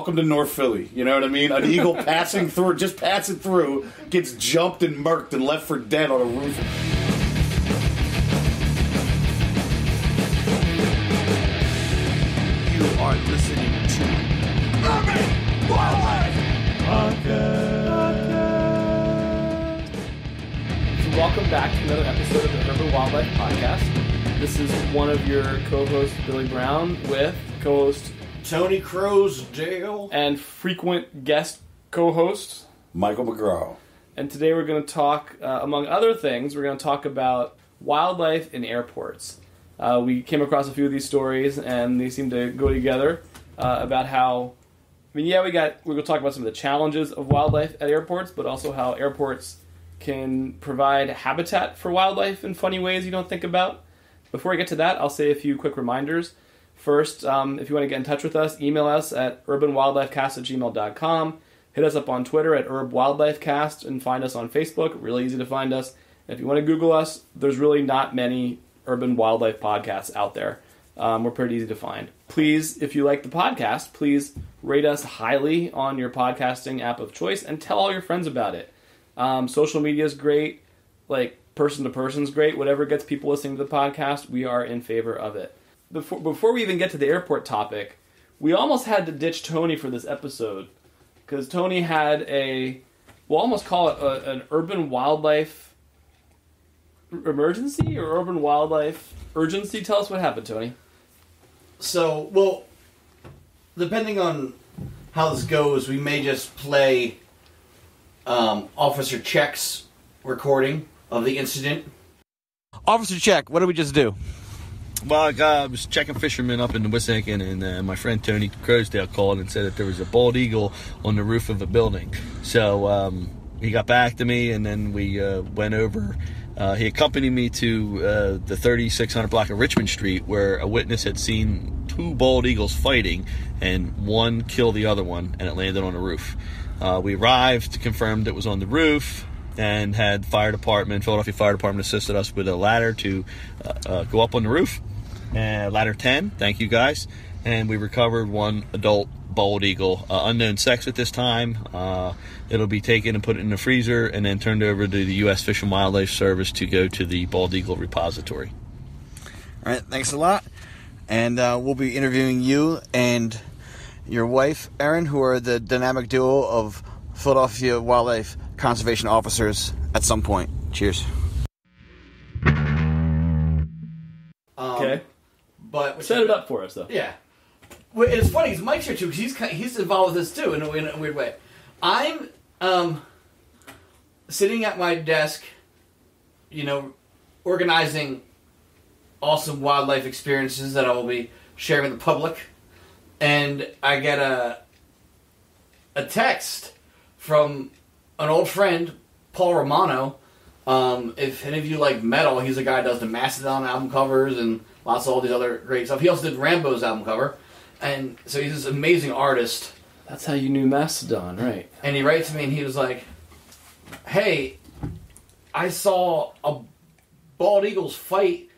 welcome to North Philly. You know what I mean? An eagle passing through, gets jumped and murked and left for dead on a roof. You are listening to Urban Wildlife Podcast. So welcome back to another episode of the Urban Wildlife Podcast. This is one of your co-hosts, Billy Brown, with co-host Tony Crowsdale and frequent guest co-host Michael McGraw. And today we're going to talk, among other things, we're going to talk about wildlife in airports. We came across a few of these stories, and they seem to go together about how, we're going to talk about some of the challenges of wildlife at airports, but also how airports can provide habitat for wildlife in funny ways you don't think about. Before I get to that, I'll say a few quick reminders. First, if you want to get in touch with us, email us at urbanwildlifecast@gmail.com. Hit us up on Twitter at urbwildlifecast and find us on Facebook. Really easy to find us. And if you want to Google us, there's really not many urban wildlife podcasts out there. We're pretty easy to find. Please, if you like the podcast, please rate us highly on your podcasting app of choice and tell all your friends about it. Social media is great. Like, person to person is great. Whatever gets people listening to the podcast, we are in favor of it. Before we even get to the airport topic, we almost had to ditch Tony for this episode because Tony had we'll almost call it an urban wildlife emergency or urban wildlife urgency. Tell us what happened, Tony. So, well, depending on how this goes, we may just play Officer Check's recording of the incident. Officer Check, what did we just do? Well, I was checking fishermen up in the Wissahickon, and my friend Tony Crowsdale called and said that there was a bald eagle on the roof of a building. So he got back to me, and then we went over. He accompanied me to the 3600 block of Richmond Street, where a witness had seen two bald eagles fighting, and one killed the other one, and it landed on the roof. We arrived, confirmed it was on the roof, and had Philadelphia Fire Department assisted us with a ladder to go up on the roof. Ladder 10, thank you guys. And we recovered one adult bald eagle, unknown sex at this time. It'll be taken and put in the freezer and then turned over to the U.S. Fish and Wildlife Service to go to the bald eagle repository. All right, thanks a lot. And we'll be interviewing you and your wife, Erin, who are the dynamic duo of Philadelphia Wildlife Conservation Officers at some point. Cheers. Okay. But Set it up for us, though. Yeah. Well, it's funny, because Mike's here, too, because he's involved with this, too, in a weird way. I'm sitting at my desk, organizing awesome wildlife experiences that I will be sharing with the public, and I get a text from an old friend, Paul Romano. If any of you like metal, he's a guy who does the Mastodon album covers and lots of all these other great stuff. He also did Rambo's album cover. And so he's this amazing artist. That's how you knew Mastodon, right? And he writes to me and he was like, hey, I saw a bald eagles fight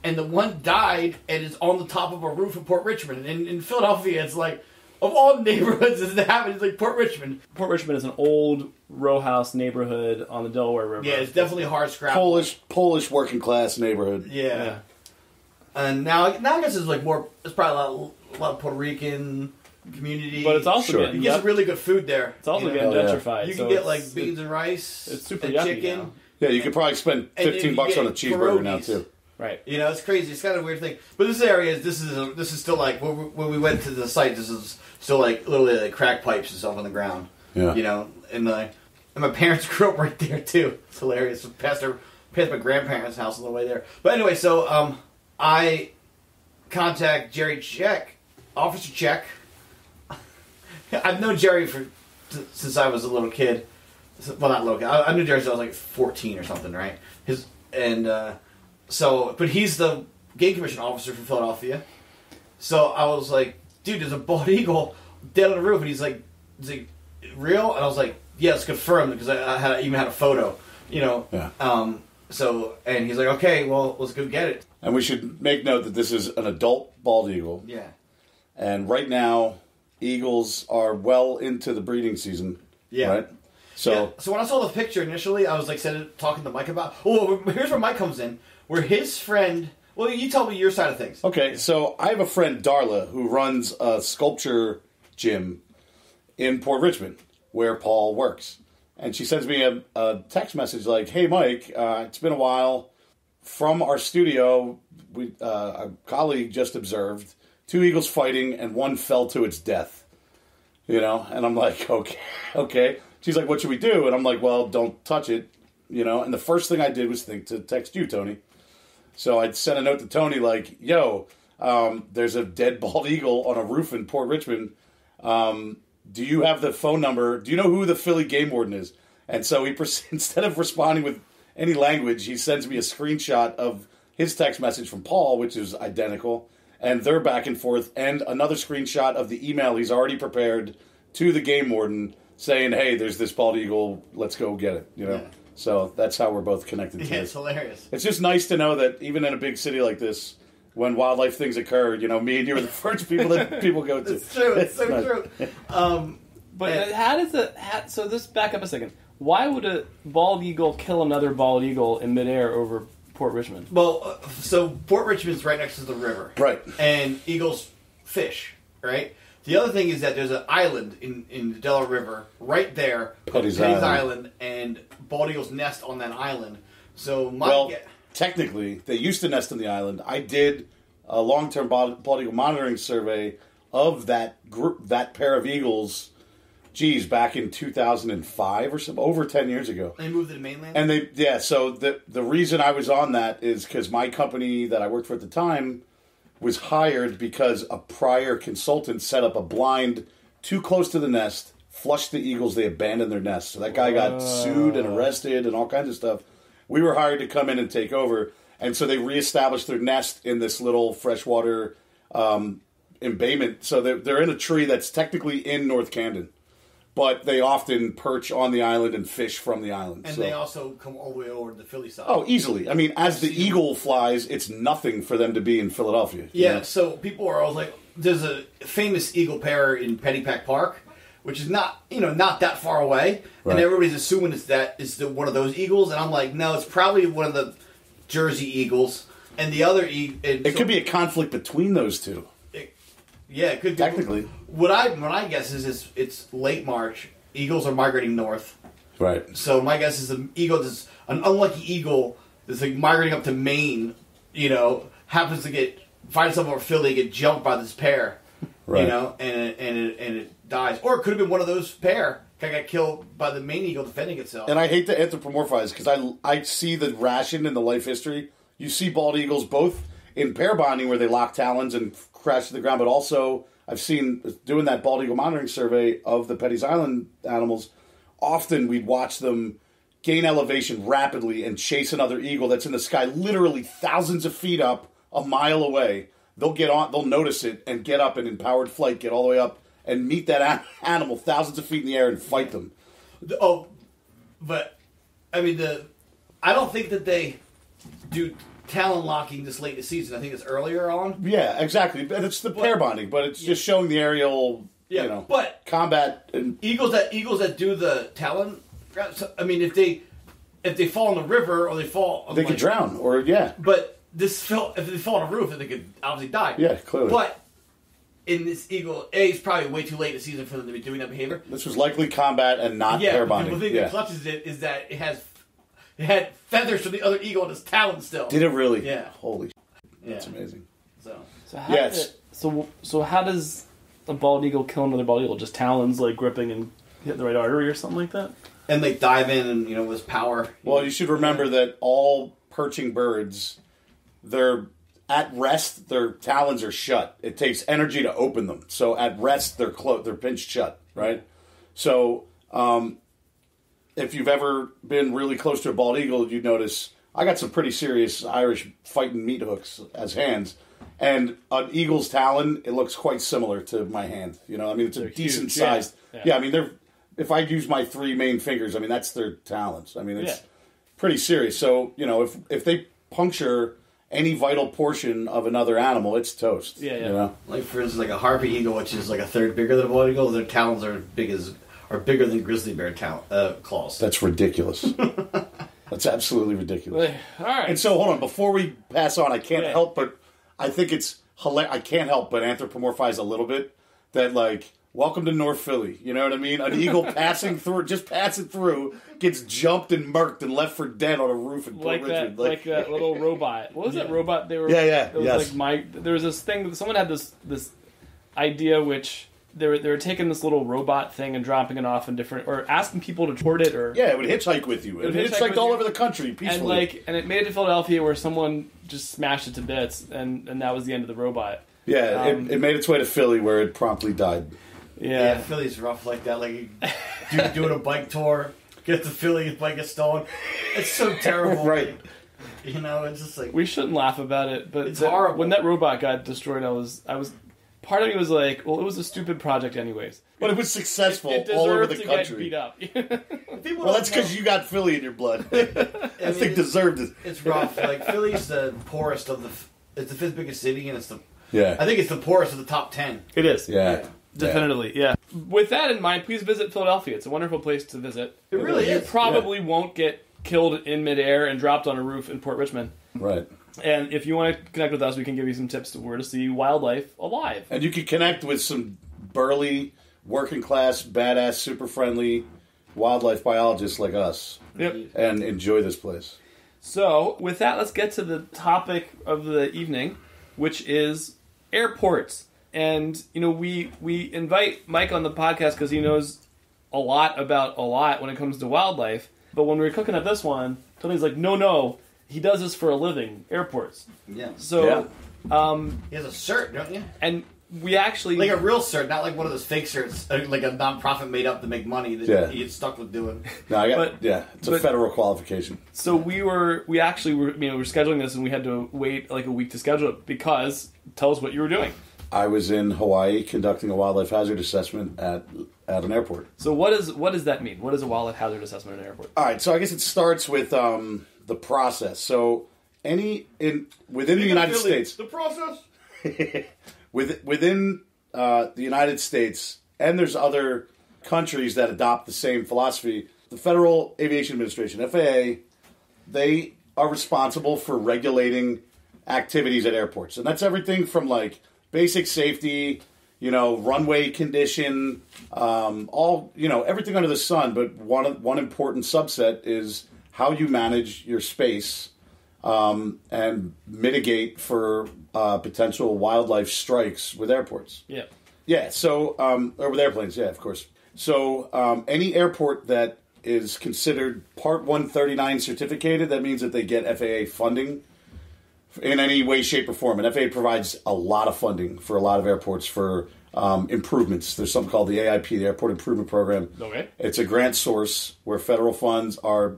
and the one died and is on the top of a roof of Port Richmond. And in Philadelphia, it's like, of all neighborhoods that happen, it's like Port Richmond. Port Richmond is an old row house neighborhood on the Delaware River. Yeah, it's definitely hard scrap. Polish working class neighborhood. Yeah. And now I guess it's like more. It's probably a lot of Puerto Rican community. But it's also Sure. getting, you get some really good food there. it's also you getting know? gentrified. You so can get like beans and rice. It's super and yucky chicken. now. Yeah, you could probably spend And then $15 you on a get cheeseburger now pierogies. too. Right. You know, it's crazy. It's kind of a weird thing. But this area this is still like when we went to the site. This is still like literally like crack pipes and stuff on the ground. Yeah. You know, and my parents grew up right there too. It's hilarious. Past my grandparents' house on the way there. But anyway, so I contact Jerry Check, Officer Check. I've known Jerry since I was a little kid. Well, not little kid. I knew Jerry since I was like 14 or something, right? But he's the game commission officer for Philadelphia. So I was like, dude, there's a bald eagle dead on the roof, and he's like, real? And I was like, yeah, it's confirmed because I even had a photo, you know. Yeah. And he's like, okay, well, let's go get it. And we should make note that this is an adult bald eagle. Yeah. And right now, eagles are well into the breeding season. Yeah. Right? So, Yeah, so when I saw the picture initially, I was like talking to Mike about. Oh, here's where Mike comes in. Where his friend. Well, you tell me your side of things. okay, so I have a friend, Darla, who runs a sculpture gym in Port Richmond, where Paul works. And she sends me a text message like, "Hey, Mike, it's been a while. From our studio, a colleague just observed 2 eagles fighting, and one fell to its death." You know, and I'm like, okay. She's like, "What should we do?" And I'm like, "Well, don't touch it." You know, and the first thing I did was think to text you, Tony. So I sent a note to Tony like, "Yo, there's a dead bald eagle on a roof in Port Richmond. Do you have the phone number? Do you know who the Philly game warden is?" And so he, instead of responding with any language, he sends me a screenshot of his text message from Paul, which is identical, and they're back and forth, and another screenshot of the email he's already prepared to the game warden saying, "Hey, there's this bald eagle. Let's go get it." You know. Yeah. So that's how we're both connected to Yeah, this. it's hilarious. It's just nice to know that even in a big city like this, when wildlife things occur, you know, me and you are the first people that people go to. It's true. It's so true. But how does it... So this, back up a second. Why would a bald eagle kill another bald eagle in midair over Port Richmond? Well, so Port Richmond's right next to the river. Right. And eagles fish, right? The other thing is that there's an island in the Delaware River right there, Petty's Island, and bald eagles nest on that island. So technically, they used to nest on the island. I did a long-term bald eagle monitoring survey of that group, that pair of eagles, back in 2005 or something, over 10 years ago. They moved to the mainland? And so the reason I was on that is because my company that I worked for at the time was hired because a prior consultant set up a blind too close to the nest, flushed the eagles, they abandoned their nest. So that guy got sued and arrested and all kinds of stuff. We were hired to come in and take over, and so they reestablished their nest in this little freshwater embayment. So they're in a tree that's technically in North Camden, but they often perch on the island and fish from the island. And they also come all the way over to the Philly side. Oh, easily. I mean, as the eagle flies, it's nothing for them to be in Philadelphia. Yeah, you know? So people are always like, there's a famous eagle pair in Pennypack Park, which is not that far away, right. And everybody's assuming it's one of those eagles, and I'm like, no, it's probably one of the Jersey eagles, and the other It could be a conflict between those two. It could be. Technically. What I guess is it's late March. Eagles are migrating north. Right. So my guess is an unlucky eagle that's like migrating up to Maine, happens to find itself over Philly, get jumped by this pair, right. And it dies. Or it could have been one of those pair that got killed by the Maine eagle defending itself. And I hate to anthropomorphize because I see the ration in the life history. You see bald eagles both in pair bonding where they lock talons and crash to the ground, but also I've seen doing that bald eagle monitoring survey of the Petty's Island animals. Often we'd watch them gain elevation rapidly and chase another eagle that's in the sky literally thousands of feet up, a mile away. They'll notice it and get up and in powered flight get all the way up and meet that animal thousands of feet in the air and fight them. Oh, but I mean I don't think that they do talon locking this late in the season. I think it's earlier on. Yeah, exactly. And it's the pair bonding, but it's just showing the aerial, but combat. And eagles that do the talon. I mean, if they fall in the river or they fall, they could drown, or yeah. But if they fall on a roof, then they could obviously die. Yeah, clearly. But in this eagle, it's probably way too late in the season for them to be doing that behavior. This was likely combat and not pair bonding. The thing that clutches it is that it had feathers from the other eagle in its talons still. Did it really? Yeah. Holy shit. Yeah. That's amazing. So how does a bald eagle kill another bald eagle? Just talons like gripping and hitting the right artery or something like that? And they dive in and, with power. Well, you should remember that all perching birds, they're at rest, their talons are shut. It takes energy to open them. So at rest, they're pinched shut, right? So if you've ever been really close to a bald eagle, you'd notice I got some pretty serious Irish fighting meat hooks as hands. And an eagle's talon, it looks quite similar to my hand. I mean, it's a decent sized. Yeah, I mean, if I use my 3 main fingers, I mean, that's their talons. I mean, it's pretty serious. So, if they puncture any vital portion of another animal, it's toast. Yeah, yeah. You know? Like for instance, like a harpy eagle, which is like a third bigger than a bald eagle. Their talons are bigger than grizzly bear claws. That's ridiculous. That's absolutely ridiculous. All right. And so, hold on. Before we pass on, I can't help but... I think it's hilarious. I can't help but anthropomorphize a little bit that, like, welcome to North Philly. You know what I mean? An eagle passing through, gets jumped and murked and left for dead on a roof in Port Richmond. Like that little robot. What was that robot they were... Yeah. It was like there was this thing... Someone had this idea which... They were taking this little robot thing and dropping it off in different... Or asking people to toward it, or... Yeah, it would hitchhik with you. It hitchhiked all over the country, peacefully. And it made it to Philadelphia where someone just smashed it to bits, and that was the end of the robot. Yeah, it made its way to Philly where it promptly died. Yeah, Philly's rough like that. Like, doing a bike tour, get to Philly, his bike gets stolen. It's so terrible. Right. You know, it's just like... We shouldn't laugh about it, but it's horrible. When that robot got destroyed, I was... Part of me was like, well, it was a stupid project anyways. But it was successful it all over the to country. Get beat up. Well, that's because you got Philly in your blood. I think deserved it. It's rough. Like, Philly's the poorest of the... It's the 5th biggest city, and it's the... Yeah. I think it's the poorest of the top 10. It is. Yeah. Definitely, yeah. With that in mind, please visit Philadelphia. It's a wonderful place to visit. It really is. You probably won't get killed in midair and dropped on a roof in Port Richmond. Right. And if you want to connect with us, we can give you some tips to where to see wildlife alive. And you can connect with some burly, working class, badass, super friendly wildlife biologists like us. Yep. And enjoy this place. So, with that, let's get to the topic of the evening, which is airports. And, you know, we invite Mike on the podcast because he knows a lot about a lot when it comes to wildlife. But when we were cooking up this one, Tony's like, no, he does this for a living, airports. Yeah. So, he has a cert, don't you? And we actually... Like a real cert, not like one of those fake certs, like a non-profit made up to make money that he gets stuck with doing. No, it's a federal qualification. So we actually were scheduling this, and we had to wait like a week to schedule it because... Tell us what you were doing. I was in Hawaii conducting a wildlife hazard assessment at an airport. So what does that mean? What is a wildlife hazard assessment at an airport? All right, so I guess it starts with the process. So within the United States, the process within the United States, and there's other countries that adopt the same philosophy. The Federal Aviation Administration, FAA, they are responsible for regulating activities at airports, and that's everything from like basic safety, runway condition, everything under the sun. But one important subset is how you manage your space and mitigate for potential wildlife strikes with airports. Yeah. Yeah. So or with airplanes. Yeah, of course. So any airport that is considered Part 139 certificated, that means that they get FAA funding in any way, shape, or form. And FAA provides a lot of funding for a lot of airports for improvements. There's something called the AIP, the Airport Improvement Program. Okay. It's a grant source where federal funds are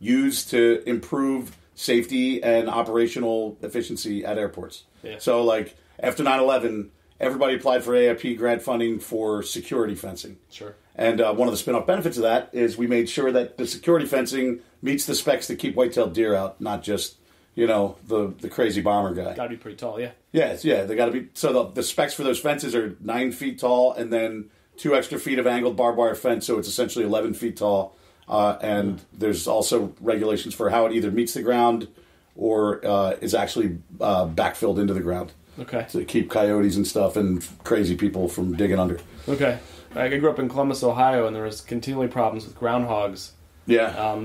used to improve safety and operational efficiency at airports. Yeah. So, like, after 9/11, everybody applied for AIP grant funding for security fencing. Sure. And one of the spin-off benefits of that is we made sure that the security fencing meets the specs to keep white-tailed deer out, not just the crazy bomber guy. Got to be pretty tall, yeah. Yeah, they got to be. So the specs for those fences are 9 feet tall, and then 2 extra feet of angled barbed wire fence, so it's essentially 11 feet tall. And there's also regulations for how it either meets the ground or is actually backfilled into the ground. Okay. To keep coyotes and stuff and crazy people from digging under. Okay. I grew up in Columbus, Ohio, and there was continually problems with groundhogs. Yeah.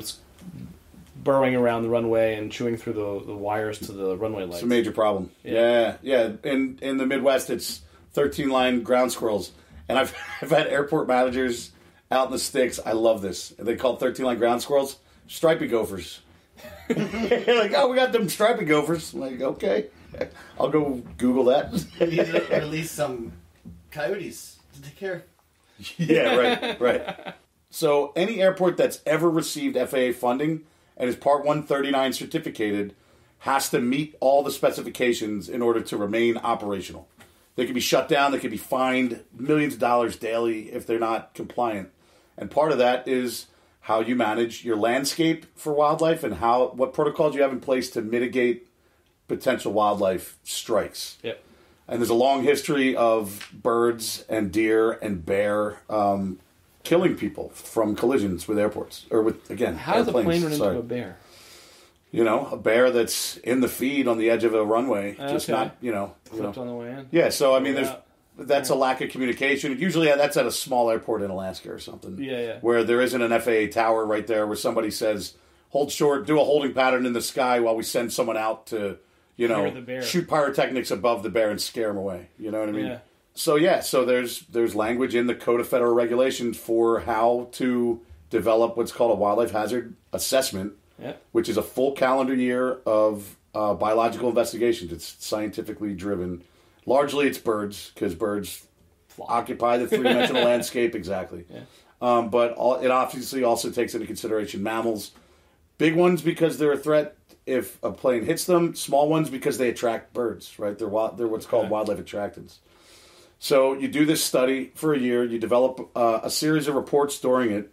Burrowing around the runway and chewing through the wires to the runway lights. It's a major problem. Yeah. In the Midwest, it's 13-line ground squirrels. And I've had airport managers out in the sticks. I love this. They call 13-line ground squirrels stripy gophers. Like, oh, we got them stripy gophers. I'm like, okay. I'll go Google that. You need to release some coyotes to take care of. Yeah, right. So any airport that's ever received FAA funding and is Part 139 certificated has to meet all the specifications in order to remain operational. They can be shut down, they can be fined millions of dollars daily if they're not compliant. And part of that is how you manage your landscape for wildlife and what protocols you have in place to mitigate potential wildlife strikes. Yep. And there's a long history of birds and deer and bear killing people from collisions with airports or with How does a airplanes. plane run into a bear? A bear that's in the feed on the edge of a runway, just not Flipped on the way in. Yeah, so I mean, that's a lack of communication. Usually, that's at a small airport in Alaska or something. Yeah. Where there isn't an FAA tower right there, where somebody says, "Hold short, do a holding pattern in the sky while we send someone out to, the bear. shoot pyrotechnics above the bear and scare him away." You know what I mean? Yeah. So there's language in the Code of Federal Regulations for how to develop what's called a wildlife hazard assessment, which is a full calendar year of biological investigations. It's scientifically driven. Largely, it's birds, because birds occupy the three-dimensional landscape, exactly. Yeah. But it obviously also takes into consideration mammals. Big ones because they're a threat if a plane hits them. Small ones because they attract birds, right? They're what's called wildlife attractants. So you do this study for a year. You develop a series of reports during it,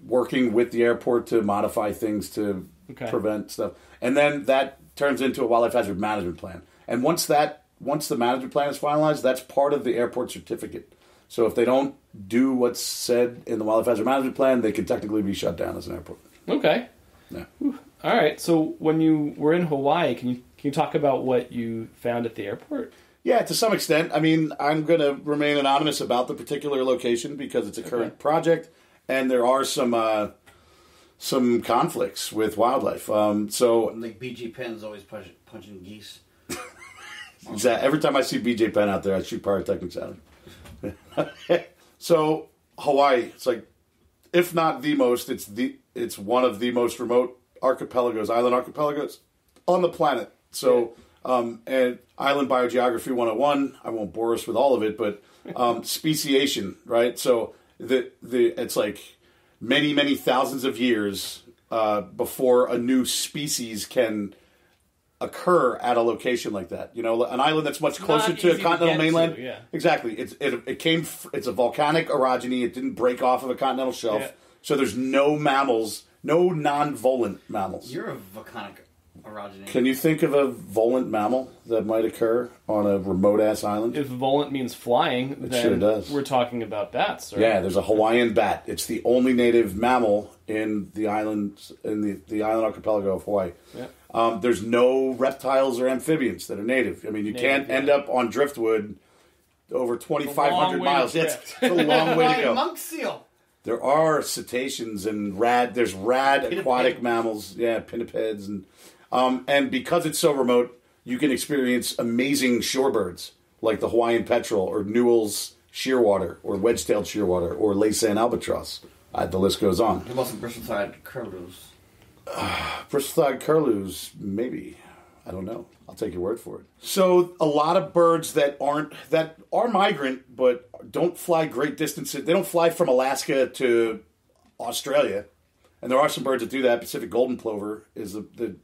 working with the airport to modify things to prevent stuff. And then that turns into a wildlife hazard management plan. And once the management plan is finalized, that's part of the airport certificate. So if they don't do what's said in the wildlife hazard management plan, they can technically be shut down as an airport. Okay. Yeah. All right. So when you were in Hawaii, can you talk about what you found at the airport? Yeah, to some extent. I mean, I'm going to remain anonymous about the particular location because it's a current project, and there are some conflicts with wildlife. Like BG Penn's always punching geese. Exactly. Every time I see BJ Penn out there, I shoot pyrotechnics at him. So Hawaii, it's like, if not the most, it's one of the most remote island archipelagos on the planet. So, and island biogeography 101, I won't bore us with all of it, but speciation, right? So it's like many thousands of years before a new species can occur at a location like that. An island that's much closer to a continental mainland. Exactly. It's a volcanic orogeny. It didn't break off of a continental shelf. Yeah. So there's no mammals, no non-volant mammals. You're a volcanic orogeny. Can you think of a volant mammal that might occur on a remote-ass island? If volant means flying, then sure does. We're talking about bats, right? Yeah, there's a Hawaiian bat. It's the only native mammal in the island archipelago of Hawaii. Yeah. There's no reptiles or amphibians that are native. I mean, you can't end up on driftwood over 2,500 miles. It's a long way to go. Monk seal. There are cetaceans and there's aquatic mammals. Yeah, pinnipeds. And because it's so remote, you can experience amazing shorebirds like the Hawaiian petrel or Newell's shearwater or wedge-tailed shearwater or Laysan albatross. The list goes on. There must be bristle-thighed curlews. Bristle-thighed curlews, maybe. I don't know. I'll take your word for it. So a lot of birds that are migrant but don't fly great distances. They don't fly from Alaska to Australia. And there are some birds that do that. Pacific golden plover is the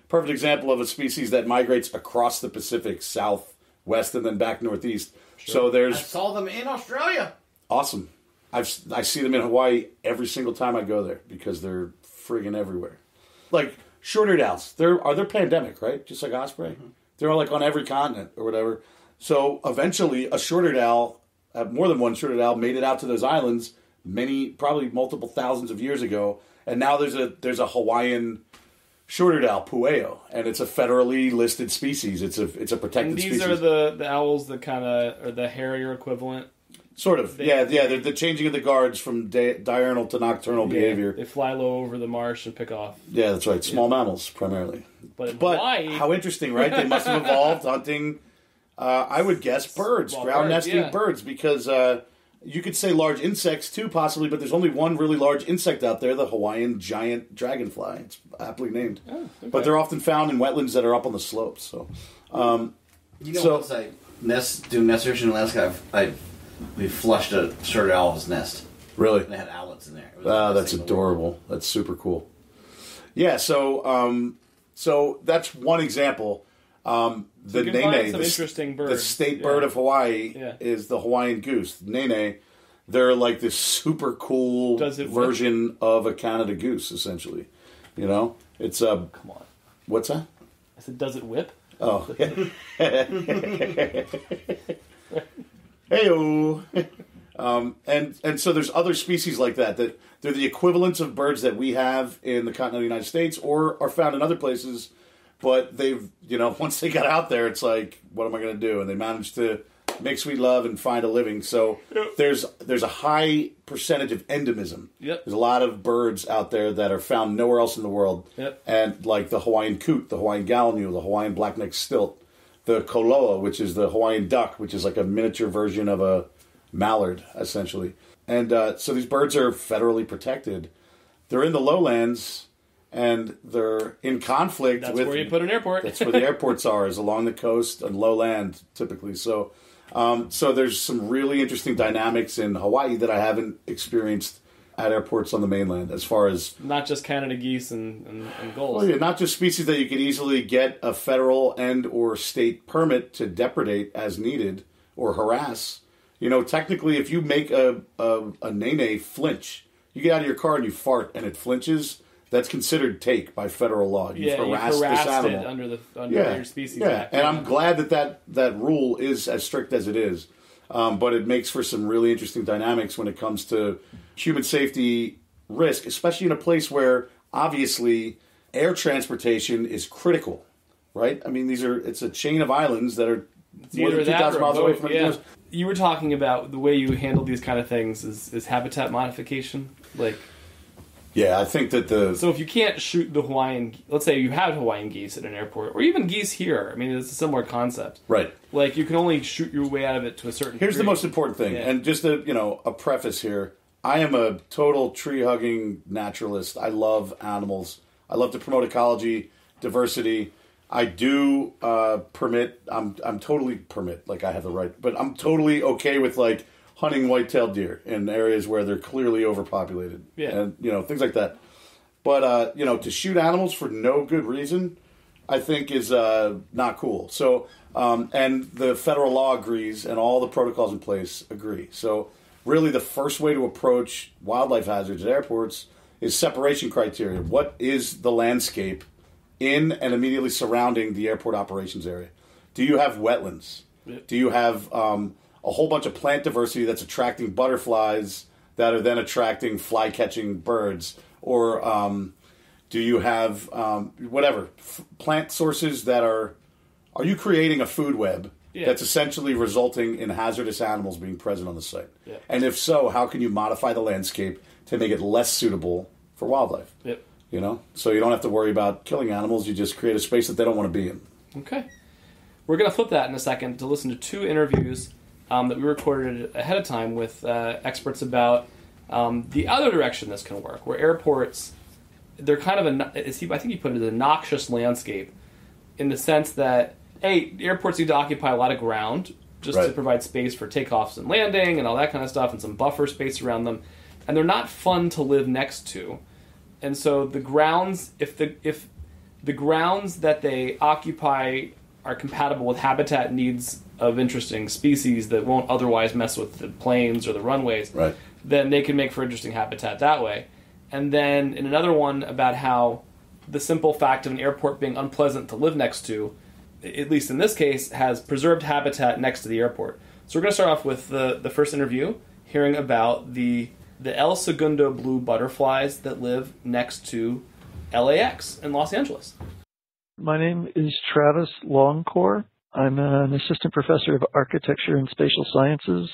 perfect example of a species that migrates across the Pacific, southwest, and then back northeast. Sure. So I saw them in Australia. Awesome. I see them in Hawaii every single time I go there because they're friggin' everywhere. Like short-eared owls, they're pandemic, right? Just like osprey. Mm-hmm. They're like on every continent or whatever. So eventually, a short-eared owl, more than one short-eared owl, made it out to those islands probably multiple thousands of years ago, and now there's a Hawaiian short-eared owl, pueo, and it's a federally listed species. It's a protected species. And these are the owls that kind of are the hairier equivalent. Sort of, yeah. They're the changing of the guards from diurnal to nocturnal behavior. They fly low over the marsh and pick off. Yeah, that's right. Small mammals, primarily. But Hawaii, how interesting, right? They must have evolved hunting, I would guess, birds, ground-nesting birds, because you could say large insects, too, possibly, but there's only one really large insect out there, the Hawaiian giant dragonfly. It's aptly named. Oh, okay. But they're often found in wetlands that are up on the slopes. So, once I do nest search in Alaska, we flushed a short owl's nest. Really? And they had owlets in there. That's adorable. That's super cool. Yeah, so that's one example. The nene, the state bird of Hawaii, is the Hawaiian goose. Nene, they're like this super cool version of a Canada goose, essentially. It's come on. What's that? I said, does it whip? Oh. Hey-o. And so there's other species like that they're the equivalents of birds that we have in the continental United States or are found in other places, but they've, once they got out there, it's like, what am I going to do? And they managed to make sweet love and find a living. So there's a high percentage of endemism. Yep. There's a lot of birds out there that are found nowhere else in the world. Yep. And like the Hawaiian coot, the Hawaiian gallinule, the Hawaiian black-necked stilt, the koloa, which is the Hawaiian duck, which is like a miniature version of a mallard, essentially. And so these birds are federally protected. They're in the lowlands, and they're in conflict with... That's where you put an airport. That's where the airports are, is along the coast and lowland, typically. So there's some really interesting dynamics in Hawaii that I haven't experienced at airports on the mainland, as far as... Not just Canada geese and gulls. Well, yeah, not just species that you can easily get a federal and or state permit to depredate as needed or harass. Technically, if you make a nene flinch, you get out of your car and you fart and it flinches, that's considered take by federal law. You've harassed this animal. It under your Species Act. And I'm glad that rule is as strict as it is. But it makes for some really interesting dynamics when it comes to human safety risk, especially in a place where, obviously, air transportation is critical, right? I mean, it's a chain of islands that are more than 2,000 miles away from each other. You were talking about the way you handle these kind of things is habitat modification. Yeah, I think that So if you can't shoot the Hawaiian... Let's say you have Hawaiian geese at an airport, or even geese here. I mean, it's a similar concept. Right. You can only shoot your way out of it to a certain Here's degree. the most important thing, and just a preface here. I am a total tree-hugging naturalist. I love animals. I love to promote ecology, diversity. I do permit... I'm totally permit, I have the right, but I'm totally okay with, hunting white-tailed deer in areas where they're clearly overpopulated. Yeah. And, things like that. But, to shoot animals for no good reason, I think is not cool. So, and the federal law agrees, and all the protocols in place agree. So, really the first way to approach wildlife hazards at airports is separation criteria. What is the landscape in and immediately surrounding the airport operations area? Do you have wetlands? Yep. Do you have... a whole bunch of plant diversity that's attracting butterflies that are then attracting fly-catching birds? Or do you have, plant sources that are you creating a food web that's essentially resulting in hazardous animals being present on the site? Yeah. And if so, how can you modify the landscape to make it less suitable for wildlife? Yep. So you don't have to worry about killing animals, you just create a space that they don't want to be in. Okay. We're going to flip that in a second to listen to two interviews that we recorded ahead of time with experts about the other direction this can work, where airports, they're kind of I think you put it as a noxious landscape, in the sense that, airports need to occupy a lot of ground just to provide space for takeoffs and landing and all that kind of stuff, and some buffer space around them, and they're not fun to live next to. And so the grounds, if the grounds that they occupy are compatible with habitat needs of interesting species that won't otherwise mess with the planes or the runways, then they can make for interesting habitat that way. And then in another one about how the simple fact of an airport being unpleasant to live next to, at least in this case, has preserved habitat next to the airport. So we're going to start off with the first interview, hearing about the El Segundo blue butterflies that live next to LAX in Los Angeles. My name is Travis Longcore. I'm an assistant professor of architecture and spatial sciences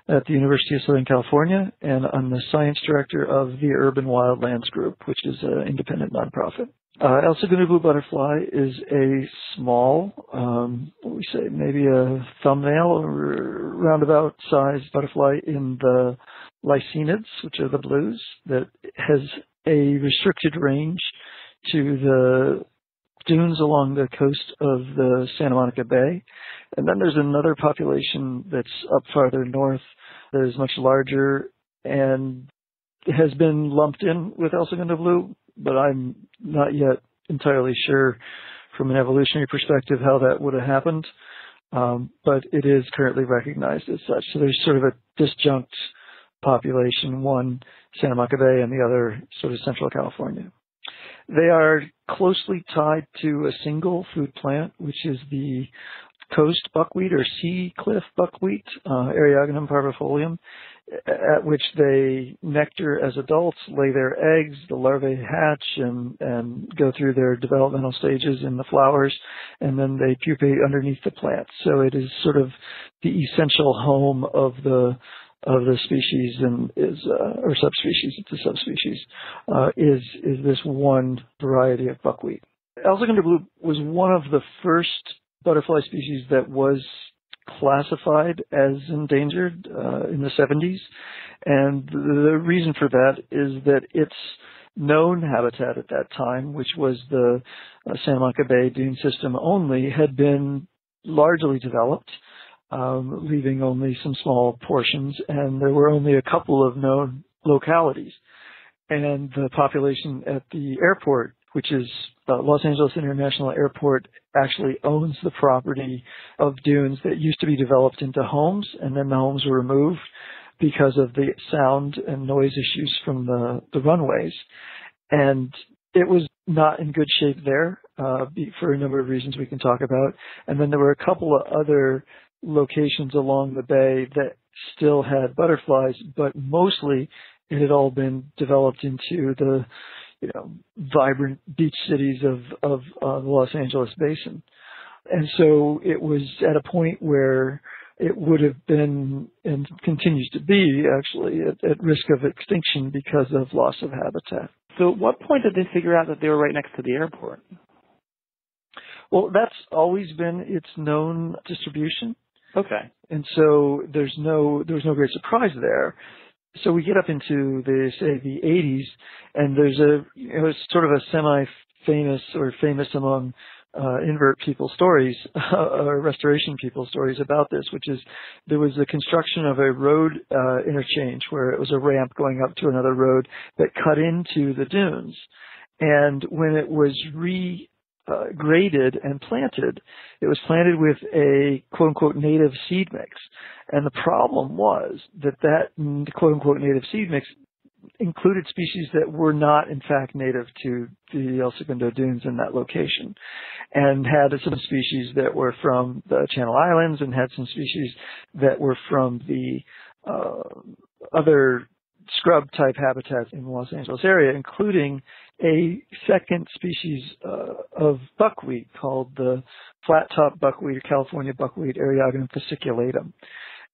at the University of Southern California, and I'm the science director of the Urban Wildlands Group, which is an independent nonprofit. El Segundo blue butterfly is a small, maybe a thumbnail or roundabout sized butterfly in the Lycaenids, which are the blues, that has a restricted range to the dunes along the coast of the Santa Monica Bay. And then there's another population that's up farther north that is much larger and has been lumped in with El Segundo blue, but I'm not yet entirely sure from an evolutionary perspective how that would have happened. But it is currently recognized as such. So there's sort of a disjunct population, one Santa Monica Bay and the other sort of Central California. They are closely tied to a single food plant, which is the coast buckwheat or sea cliff buckwheat, Eriogonum parvifolium, at which they nectar as adults, lay their eggs, the larvae hatch and go through their developmental stages in the flowers, and then they pupate underneath the plant. So it is sort of the essential home of the species and is or subspecies. It's a subspecies. Is this one variety of buckwheat? Elsegander blue was one of the first butterfly species that was classified as endangered in the 70s, and the reason for that is that its known habitat at that time, which was the Santa Monica Bay dune system only, had been largely developed, leaving only some small portions, and there were only a couple of known localities. And the population at the airport, which is Los Angeles International Airport, actually owns the property of dunes that used to be developed into homes, and then the homes were removed because of the sound and noise issues from the runways. And it was not in good shape there for a number of reasons we can talk about. And then there were a couple of other locations along the bay that still had butterflies, but mostly it had all been developed into the vibrant beach cities of the Los Angeles basin. And so it was at a point where it would have been, and continues to be actually, at risk of extinction because of loss of habitat. So at what point did they figure out that they were right next to the airport? Well, that's always been its known distribution. Okay. And so there was no great surprise there. So we get up into the 80s, and there's it's sort of a semi-famous or famous among invert people stories, or restoration people stories about this, which is there was the construction of a road interchange where it was a ramp going up to another road that cut into the dunes. And when it was graded and planted, it was planted with a quote-unquote native seed mix. And the problem was that quote-unquote native seed mix included species that were not, in fact, native to the El Segundo dunes in that location, and had some species that were from the Channel Islands and had some species that were from the other scrub-type habitats in the Los Angeles area, including a second species of buckwheat called the flat-top buckwheat or California buckwheat, Eriogonum fasciculatum.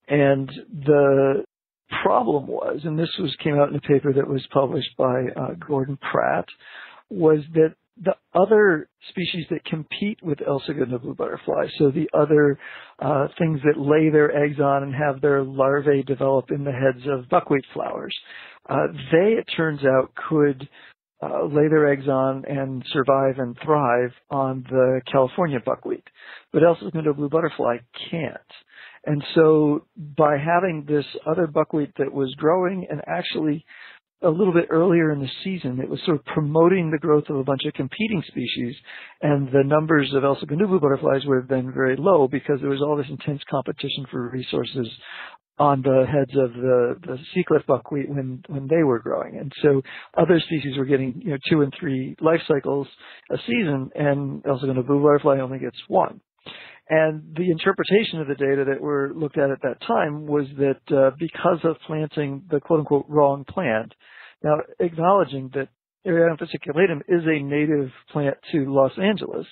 And the problem was, and this came out in a paper that was published by Gordon Pratt, was that the other species that compete with El Segundo blue butterfly, so the other things that lay their eggs on and have their larvae develop in the heads of buckwheat flowers, they, it turns out, could lay their eggs on and survive and thrive on the California buckwheat. But El Segundo blue butterfly can't. And so by having this other buckwheat that was growing, and actually a little bit earlier in the season, it was sort of promoting the growth of a bunch of competing species, and the numbers of El Segundo blue butterflies would have been very low because there was all this intense competition for resources on the heads of the sea cliff buckwheat when they were growing. And so other species were getting 2 and 3 life cycles a season, and El Segundo blue butterfly only gets 1. And the interpretation of the data that were looked at that time was that because of planting the quote-unquote wrong plant, now acknowledging that Eriogonum fasciculatum is a native plant to Los Angeles,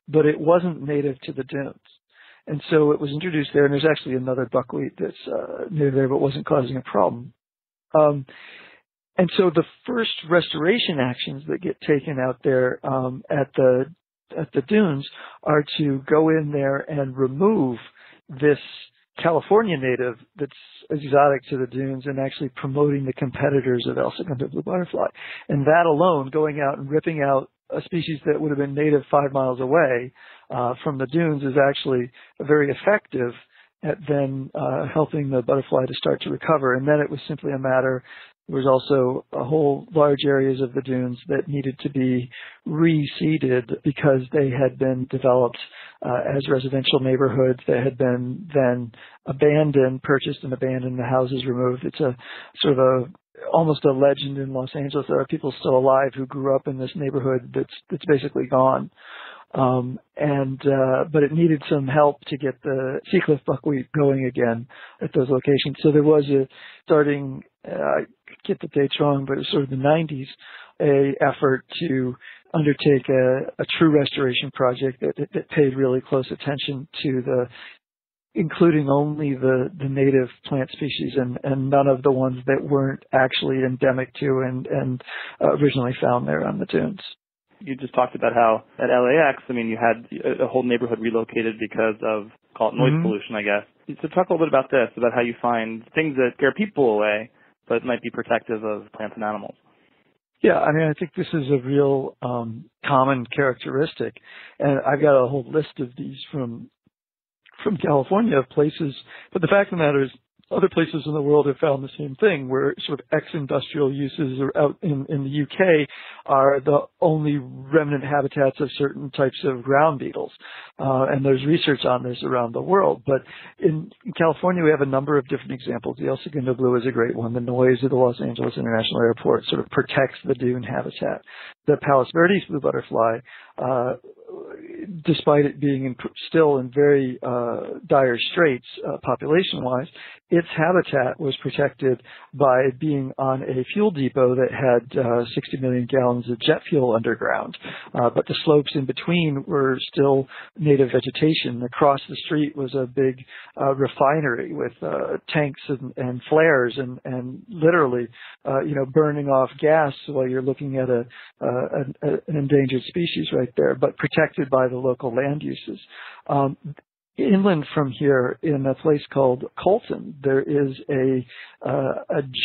but it wasn't native to the dunes. And so it was introduced there, and there's actually another buckwheat that's native there but wasn't causing a problem. And so the first restoration actions that get taken out there at the dunes are to go in there and remove this California native that's exotic to the dunes and actually promoting the competitors of El Segundo blue butterfly. And that alone, going out and ripping out a species that would have been native 5 miles away from the dunes, is actually very effective at then helping the butterfly to start to recover. And then it was simply a matter There was also a whole large areas of the dunes that needed to be reseeded because they had been developed as residential neighborhoods that had been then abandoned, purchased and abandoned, the houses removed. It's a sort of almost a legend in Los Angeles. There are people still alive who grew up in this neighborhood that's basically gone. But it needed some help to get the Seacliff buckwheat going again at those locations. So there was I get the dates wrong, but it was sort of the 90s, a effort to undertake a true restoration project that paid really close attention to including only the native plant species and none of the ones that weren't actually endemic to and originally found there on the dunes. You just talked about how at LAX, you had a whole neighborhood relocated because of, call it noise pollution, I guess. So talk a little bit about this, about how you find things that scare people away, but might be protective of plants and animals. Yeah, I think this is a real common characteristic, and I've got a whole list of these from California of places, but the fact of the matter is other places in the world have found the same thing, where sort of ex-industrial uses are out in the UK are the only remnant habitats of certain types of ground beetles. And there's research on this around the world. But in California, we have a number of different examples. The El Segundo Blue is a great one. The noise of the Los Angeles International Airport sort of protects the dune habitat. The Palos Verdes blue butterfly, despite it being still in very dire straits population-wise, its habitat was protected by being on a fuel depot that had 60 million gallons of jet fuel underground. But the slopes in between were still native vegetation. Across the street was a big refinery with tanks and flares and literally, burning off gas while you're looking at an endangered species right there, but protected by the local land uses. Inland from here, in a place called Colton, there is a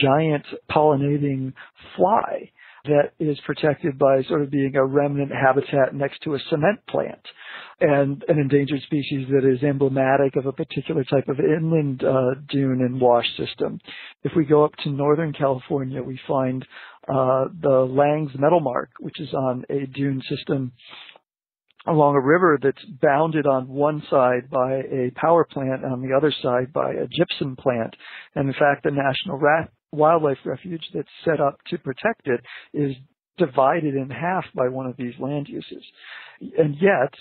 giant pollinating fly that is protected by sort of being a remnant habitat next to a cement plant, and an endangered species that is emblematic of a particular type of inland dune and wash system. If we go up to Northern California, we find the Lang's metalmark, which is on a dune system along a river that's bounded on one side by a power plant and on the other side by a gypsum plant. And in fact, the National Wildlife Refuge that's set up to protect it is divided in half by one of these land uses. And yet,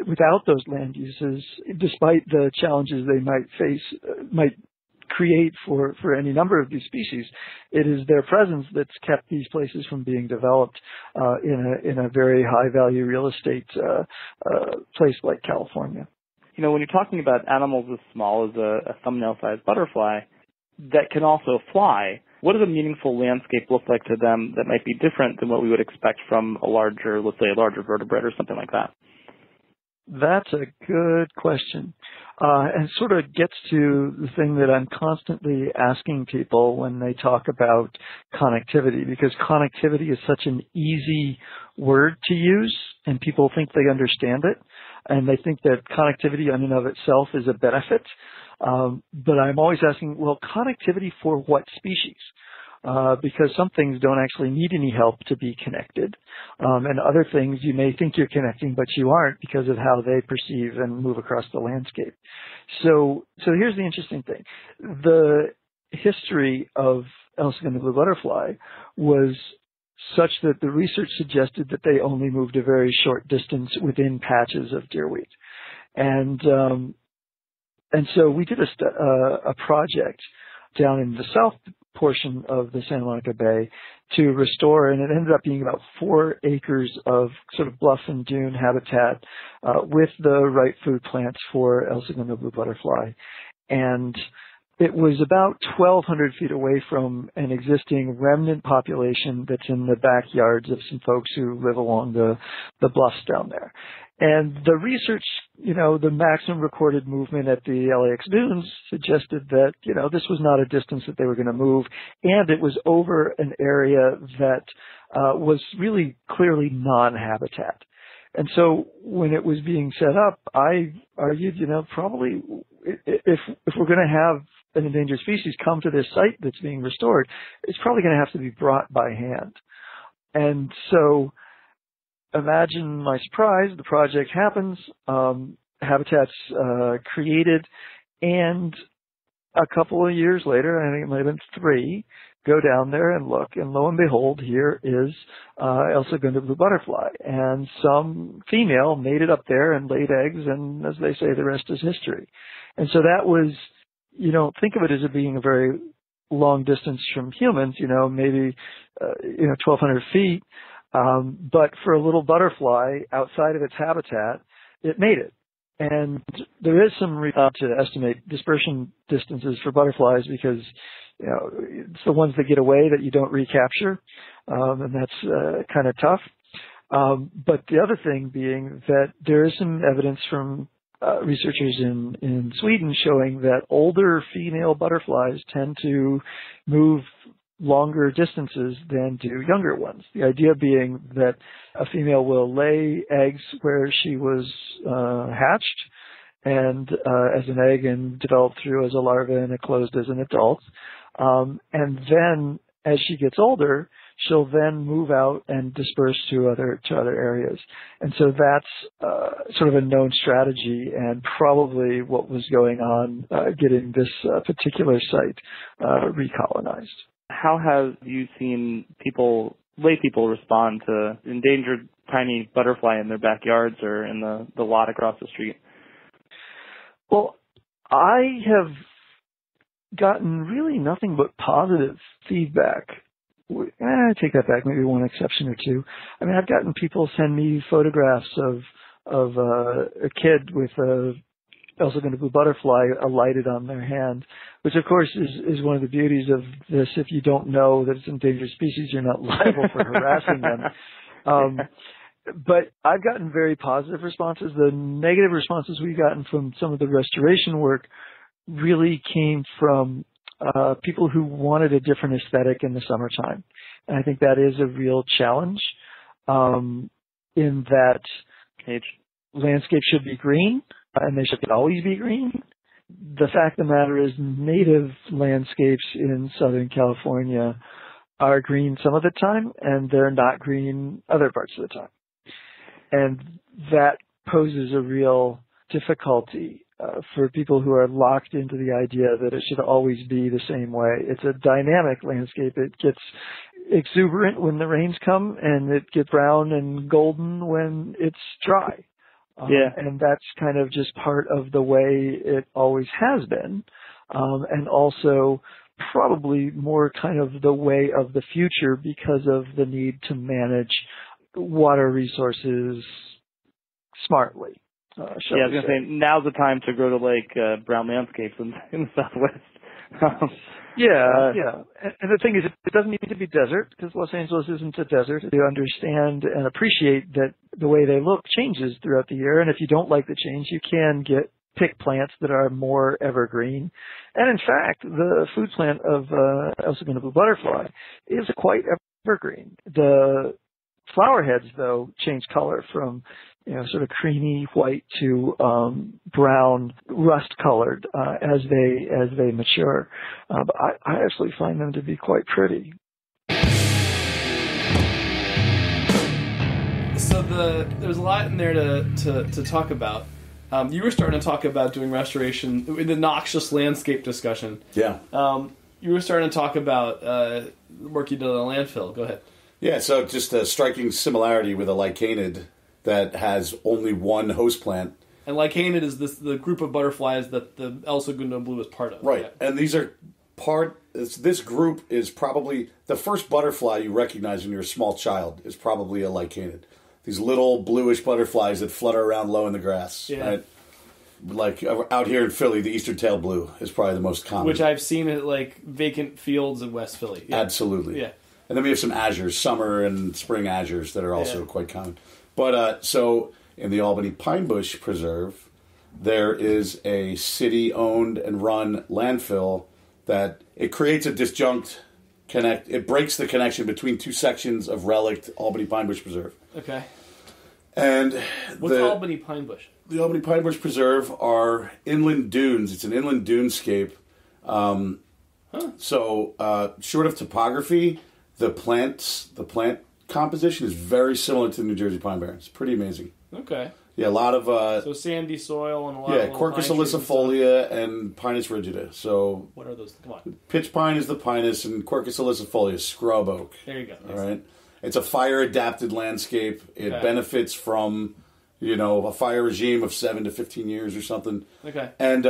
without those land uses, despite the challenges they might create for any number of these species, it is their presence that's kept these places from being developed in a very high value real estate place like California. When you're talking about animals as small as a thumbnail-sized butterfly that can also fly, what does a meaningful landscape look like to them that might be different than what we would expect from let's say a larger vertebrate or something like that? That's a good question. And sort of gets to the thing that I'm constantly asking people when they talk about connectivity, because connectivity is such an easy word to use and people think they understand it. And they think that connectivity in and of itself is a benefit. But I'm always asking, well, connectivity for what species? Because some things don't actually need any help to be connected. And other things you may think you're connecting, but you aren't because of how they perceive and move across the landscape. So here's the interesting thing. The history of El Segundo blue butterfly was such that the research suggested that they only moved a very short distance within patches of deerweed. And so we did a project down in the south portion of the Santa Monica Bay to restore, and it ended up being about 4 acres of sort of bluff and dune habitat with the right food plants for El Segundo blue butterfly. And it was about 1,200 feet away from an existing remnant population that's in the backyards of some folks who live along the bluffs down there. And the research, the maximum recorded movement at the LAX dunes suggested that, this was not a distance that they were going to move, and it was over an area that was really clearly non-habitat. And so when it was being set up, I argued, probably if we're going to have an endangered species come to this site that's being restored, it's probably going to have to be brought by hand. And so imagine my surprise, the project happens, habitat's created, and a couple of years later, I think it might have been 3, go down there and look, and lo and behold, here is El segundo blue butterfly. And some female made it up there and laid eggs, and as they say, the rest is history. And so that was, you don't think of it as it being a very long distance from humans, maybe 1,200 feet. But for a little butterfly outside of its habitat, it made it. And there is some reason to estimate dispersion distances for butterflies because, it's the ones that get away that you don't recapture, and that's kind of tough. But the other thing being that there is some evidence from researchers in Sweden showing that older female butterflies tend to move longer distances than do younger ones. The idea being that a female will lay eggs where she was hatched and as an egg and develop through as a larva and it closed as an adult. And then as she gets older, she'll then move out and disperse to other areas. And so that's sort of a known strategy and probably what was going on getting this particular site recolonized. How have you seen lay people respond to endangered tiny butterfly in their backyards or in the lot across the street? Well, I have gotten really nothing but positive feedback. I take that back, maybe one exception or two. I mean, I've gotten people send me photographs of a kid with a El segundo blue butterfly alighted on their hand, which of course is one of the beauties of this. If you don't know that it's an endangered species, you're not liable for harassing them. But I've gotten very positive responses. The negative responses we've gotten from some of the restoration work really came from people who wanted a different aesthetic in the summertime. And I think that is a real challenge in that landscape should be green, and they should always be green. The fact of the matter is native landscapes in Southern California are green some of the time, and they're not green other parts of the time. And that poses a real difficulty for people who are locked into the idea that it should always be the same way. It's a dynamic landscape. It gets exuberant when the rains come, and it gets brown and golden when it's dry. And that's kind of just part of the way it always has been. And also probably more kind of the way of the future because of the need to manage water resources smartly. I was going to say, now's the time to grow to brown landscapes in the Southwest. Yeah. And the thing is, it doesn't need to be desert because Los Angeles isn't a desert. You understand and appreciate that the way they look changes throughout the year. And if you don't like the change, you can pick plants that are more evergreen. And in fact, the food plant of El segundo blue butterfly is quite evergreen. The flower heads, though, change color from sort of creamy white to brown, rust-colored as they mature. But I actually find them to be quite pretty. So there's a lot in there to talk about. You were starting to talk about doing restoration in the noxious landscape discussion. Yeah. You were starting to talk about the work you did on a landfill. Go ahead. Yeah, so just a striking similarity with a lichanid that has only one host plant. And lichanid is the group of butterflies that the El segundo blue is part of. Right, and these are this group is probably the first butterfly you recognize when you're a small child is probably a lichanid. These little bluish butterflies that flutter around low in the grass. Yeah. Right? Like out here in Philly, the eastern tail blue is probably the most common. Which I've seen at vacant fields in West Philly. Yeah. Absolutely. Yeah. And then we have some azures, summer and spring azures that are also quite common. But so in the Albany Pine Bush Preserve, there is a city-owned and run landfill that it creates a disjunct it breaks the connection between two sections of relict Albany Pine Bush Preserve. Okay. And what's Albany Pine Bush? The Albany Pine Bush Preserve are inland dunes. It's an inland dunescape So, short of topography, the plant composition is very similar to the New Jersey pine barren. It's pretty amazing. Okay. Yeah, a lot of so sandy soil and a lot of Quercus ilicifolia and Pinus rigida. So what are those? Come on. Pitch pine is the Pinus, and Quercus ilicifolia is scrub oak. There you go. All right. It's a fire adapted landscape. It benefits from, a fire regime of 7 to 15 years or something. Okay. And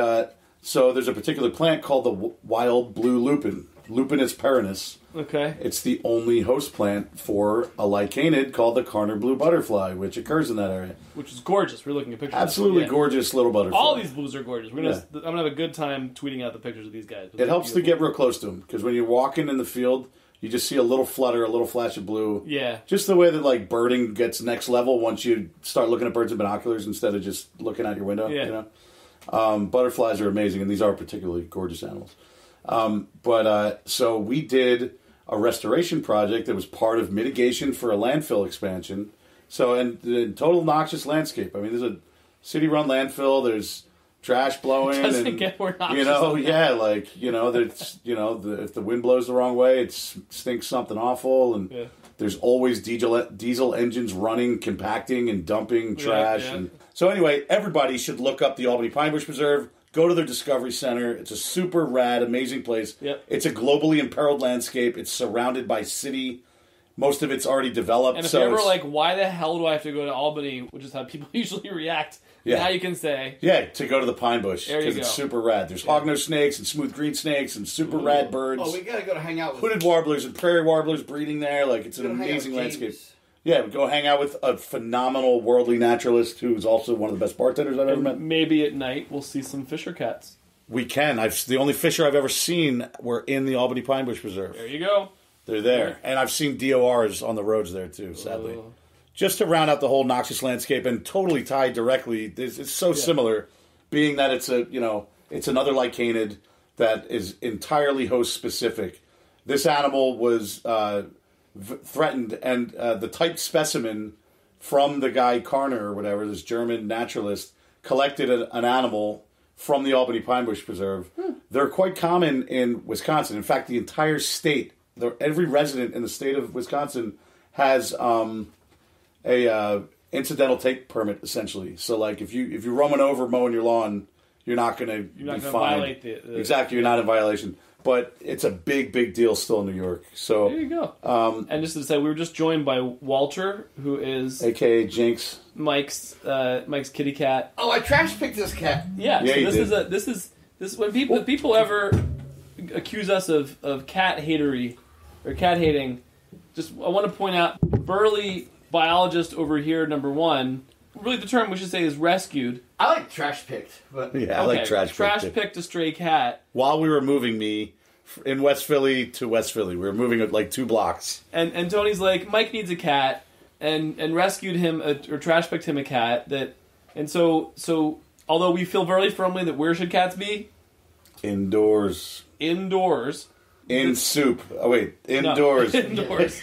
so there's a particular plant called the wild blue lupin, Lupinus perennis. Okay. It's the only host plant for a lichanid called the Carner blue butterfly, which occurs in that area. Which is gorgeous. We're looking at pictures. Absolutely gorgeous little butterfly. All these blues are gorgeous. I'm gonna have a good time tweeting out the pictures of these guys. It helps to get real close to them, because when you're walking in the field, you just see a little flutter, a little flash of blue. Yeah. Just the way that birding gets next level once you start looking at birds with binoculars instead of just looking out your window. Yeah. Butterflies are amazing, and these are particularly gorgeous animals. So we did a restoration project that was part of mitigation for a landfill expansion. So, and the total noxious landscape. I mean, there's a city-run landfill. There's trash blowing. Doesn't get more noxious. There's, if the wind blows the wrong way, it stinks something awful. And there's always diesel engines running, compacting and dumping trash. Yeah. And so anyway, everybody should look up the Albany Pine Bush Preserve. Go to their Discovery Center. It's a super rad, amazing place. Yep. It's a globally imperiled landscape. It's surrounded by city. Most of it's already developed. And if you're ever like, why the hell do I have to go to Albany, which is how people usually react, now you can say... Yeah, to go to the Pine Bush. Because it's super rad. There's hognose snakes and smooth green snakes and super rad birds. Oh, we gotta go to hang out with... Hooded warblers and prairie warblers breeding there. It's an amazing landscape. Yeah, we go hang out with a phenomenal worldly naturalist who's also one of the best bartenders I've ever met. Maybe at night we'll see some fisher cats. We can. The only fisher I've ever seen were in the Albany Pine Bush Preserve. There you go. They're there. And I've seen DORs on the roads there too, sadly. Just to round out the whole noxious landscape and totally tied directly, it's so similar, being that it's it's another lichanid that is entirely host specific. This animal was threatened, and the type specimen from the guy Carner or whatever, this German naturalist, collected an animal from the Albany Pine Bush Preserve. They're quite common in Wisconsin. In fact, the entire state, every resident in the state of Wisconsin has a incidental take permit, essentially. So, if you're roaming over mowing your lawn, you're not going to be fined. Violate the exactly, you're not in violation. But it's a big, big deal still in New York. So there you go. And just to say, we were just joined by Walter, who is AKA Jinx, Mike's kitty cat. Oh, I trash picked this cat. Yeah. So this is when people ever accuse us of cat hatery or cat hating. Just I want to point out, burly biologist over here, number one. Really, the term we should say is rescued. I like trash picked, but I like trash picked a stray cat while we were moving me in West Philly to West Philly. We were moving it 2 blocks, and Tony's like, Mike needs a cat, and rescued him or trash picked him a cat so although we feel very firmly that where should cats be? Indoors. In soup. Oh, wait. Indoors. No, indoors.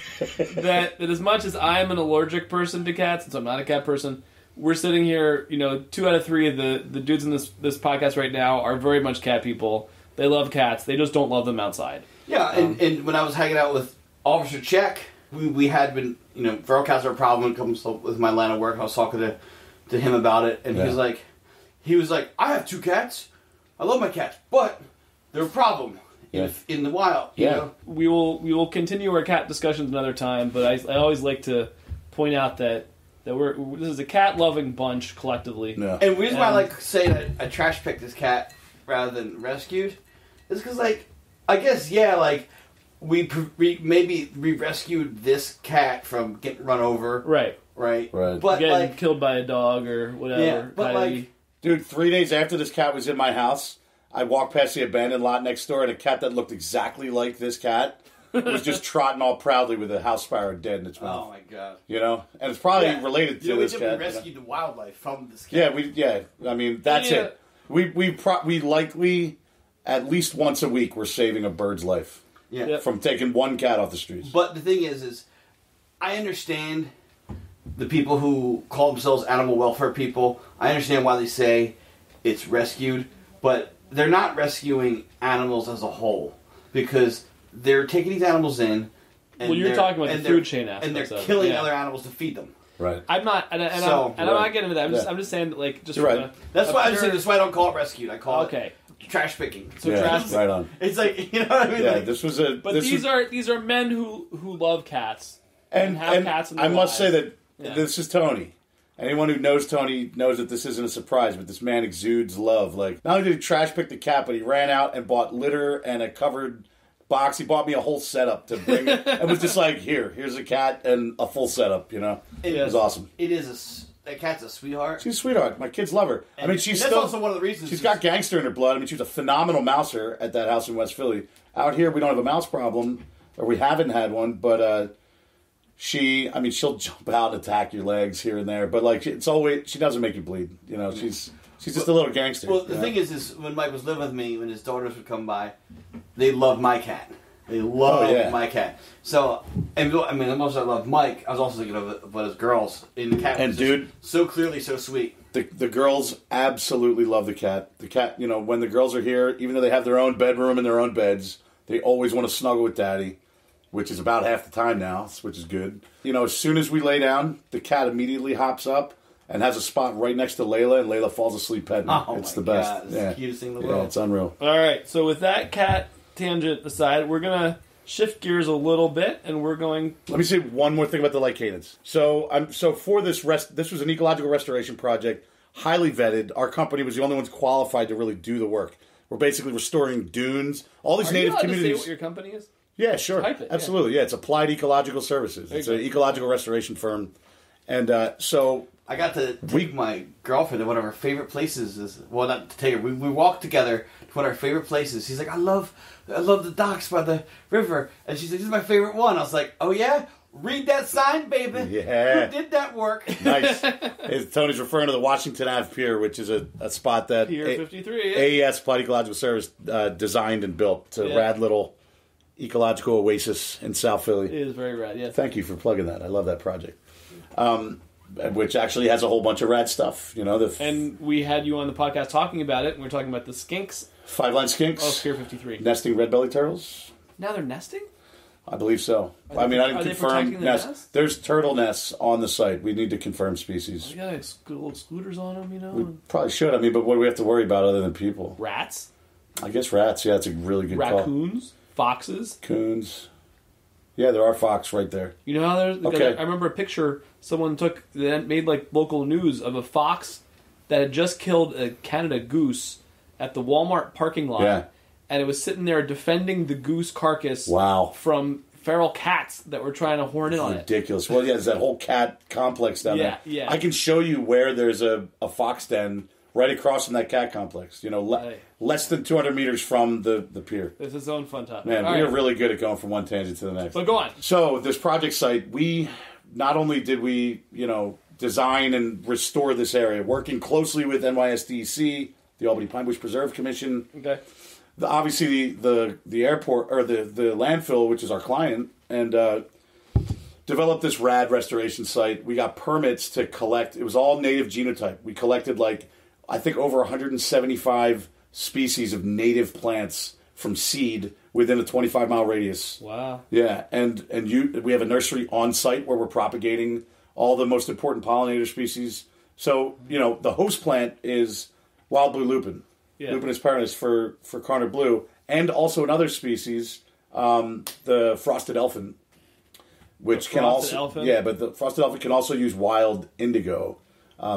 that as much as I'm an allergic person to cats, and so I'm not a cat person, we're sitting here, 2 out of 3 of the dudes in this podcast right now are very much cat people. They love cats. They just don't love them outside. Yeah, and when I was hanging out with Officer Check, we had been, feral cats are a problem when it comes with my line of work. I was talking to him about it, and he was like, I have 2 cats. I love my cats, but they're a problem. In the wild, you know? We will continue our cat discussions another time, but I always like to point out that this is a cat loving bunch collectively. Yeah. And the reason why I like saying that I trash picked this cat rather than rescued is because I guess we rescued this cat from getting run over, right, but getting killed by a dog or whatever. Yeah, but dude, 3 days after this cat was in my house, I walked past the abandoned lot next door, and a cat that looked exactly like this cat was just trotting all proudly with a house sparrow dead in its mouth. Oh my god! And it's probably related to this cat. We rescued the wildlife from this cat. I mean, that's it. We likely at least once a week we're saving a bird's life. Yeah. From taking one cat off the streets. But the thing is I understand the people who call themselves animal welfare people. I understand why they say it's rescued, but they're not rescuing animals as a whole because they're taking these animals in. And you're talking about the food chain aspect, and they're killing other animals to feed them. Right. I'm not, and I'm not getting into that. I'm just saying, like, just right. That's why I'm saying. That's why I don't call it rescued. I call it trash picking. So trash, right on. It's like, you know what I mean? Yeah, like, this was a. But these are men who love cats and have cats in their I must lives. say that this is Tony. Anyone who knows Tony knows that this isn't a surprise, but this man exudes love. Like, not only did he trash pick the cat, but he ran out and bought litter and a covered box. He bought me a whole setup to bring it. It was just like, here's a cat and a full setup, you know? It was awesome. It is that cat's a sweetheart. She's a sweetheart. My kids love her. And, she's that's still also one of the reasons. She's got gangster in her blood. She was a phenomenal mouser at that house in West Philly. Out here, we don't have a mouse problem, or we haven't had one, but she'll jump out and attack your legs here and there, but like it's always, she doesn't make you bleed. You know, she's just a little gangster. Well, the thing is when Mike was living with me, when his daughters would come by, they loved my cat. They loved my cat. So, and I mean, as much as I love Mike, I was also thinking of about his girls. And the cat was so clearly so sweet. The girls absolutely love the cat. The cat, you know, when the girls are here, even though they have their own bedroom and their own beds, they always want to snuggle with Daddy, which is about half the time now, which is good. You know, as soon as we lay down, the cat immediately hops up and has a spot right next to Layla, and Layla falls asleep petting her. It's the best. God, it's the cutest thing in the world. Yeah, it's unreal. All right, so with that cat tangent aside, we're going to shift gears a little bit, and we're going... Let me say one more thing about the Lycanids. So for this this was an ecological restoration project, highly vetted. Our company was the only ones qualified to really do the work. We're basically restoring dunes. All these native communities... Are you allowed to say what your company is? Yeah, sure. Type it, absolutely. Yeah, it's Applied Ecological Services. It's an ecological restoration firm. And so... I got to take my girlfriend to one of our favorite places. Well, not to take her. We walked together to one of our favorite places. She's like, I love the docks by the river. And she's like, this is my favorite one. I was like, oh yeah? Read that sign, baby. Yeah. Who did that work? Nice. Tony's referring to the Washington Ave Pier, which is a spot that Pier 53. AES, Applied Ecological Service, designed and built. It's a rad little ecological oasis in South Philly. It is very rad, yes. Thank you for plugging that. I love that project. Which actually has a whole bunch of rad stuff, you know. And we had you on the podcast talking about it, and we are talking about the skinks. 5-line skinks. Oh, Pier 53. Nesting red-bellied turtles. Now they're nesting? I believe so. I didn't confirm nests. There's turtle nests on the site. We need to confirm species. You got little scooters on them, you know? We probably should. But what do we have to worry about other than people? Rats? I guess rats. Yeah, it's a really good call. Raccoons? Foxes? Coons. Yeah, there are fox right there. You know how there's... Okay. I remember a picture someone took that made like local news of a fox that had just killed a Canada goose at the Walmart parking lot. Yeah. And it was sitting there defending the goose carcass from feral cats that were trying to horn in on it. Ridiculous. Well, yeah, there's that whole cat complex down there. Yeah. I can show you where there's a fox den right across from that cat complex. You know, less than 200 meters from the pier. It's its own fun time. Man, we are really good at going from one tangent to the next. So go on. So this project site, not only did we, design and restore this area, working closely with NYSDC, the Albany Pine Bush Preserve Commission. Okay. Obviously, the airport, or the landfill, which is our client, and developed this rad restoration site. We got permits to collect. It was all native genotype. We collected, I think, over 175 species of native plants from seed within a 25-mile radius. Wow. Yeah, and we have a nursery on site where we're propagating all the most important pollinator species. So, the host plant is wild blue lupin. Yeah. Lupinus parens for Carner blue, and also another species, the frosted elfin, which can also but the frosted elfin can also use wild indigo.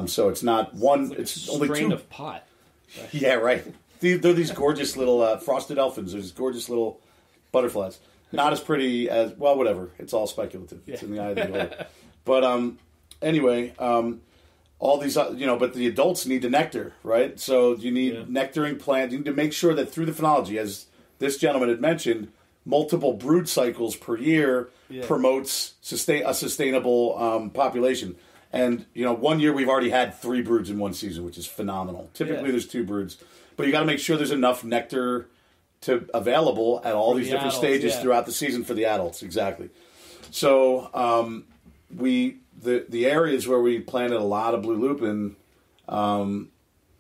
So it's not one. It's only two. Strain of pot. Yeah, right. They're these gorgeous little frosted elfins. They're these gorgeous little butterflies. Not as pretty as whatever. It's all speculative. It's in the eye of the beholder. But anyway. All these, but the adults need the nectar, right? So you need nectaring plants. You need to make sure that through the phenology, as this gentleman had mentioned, multiple brood cycles per year promotes a sustainable population. And, 1 year we've already had 3 broods in one season, which is phenomenal. Typically there's 2 broods. But you got to make sure there's enough nectar available at all these different stages throughout the season for the adults. Exactly. So the areas where we planted a lot of blue lupin,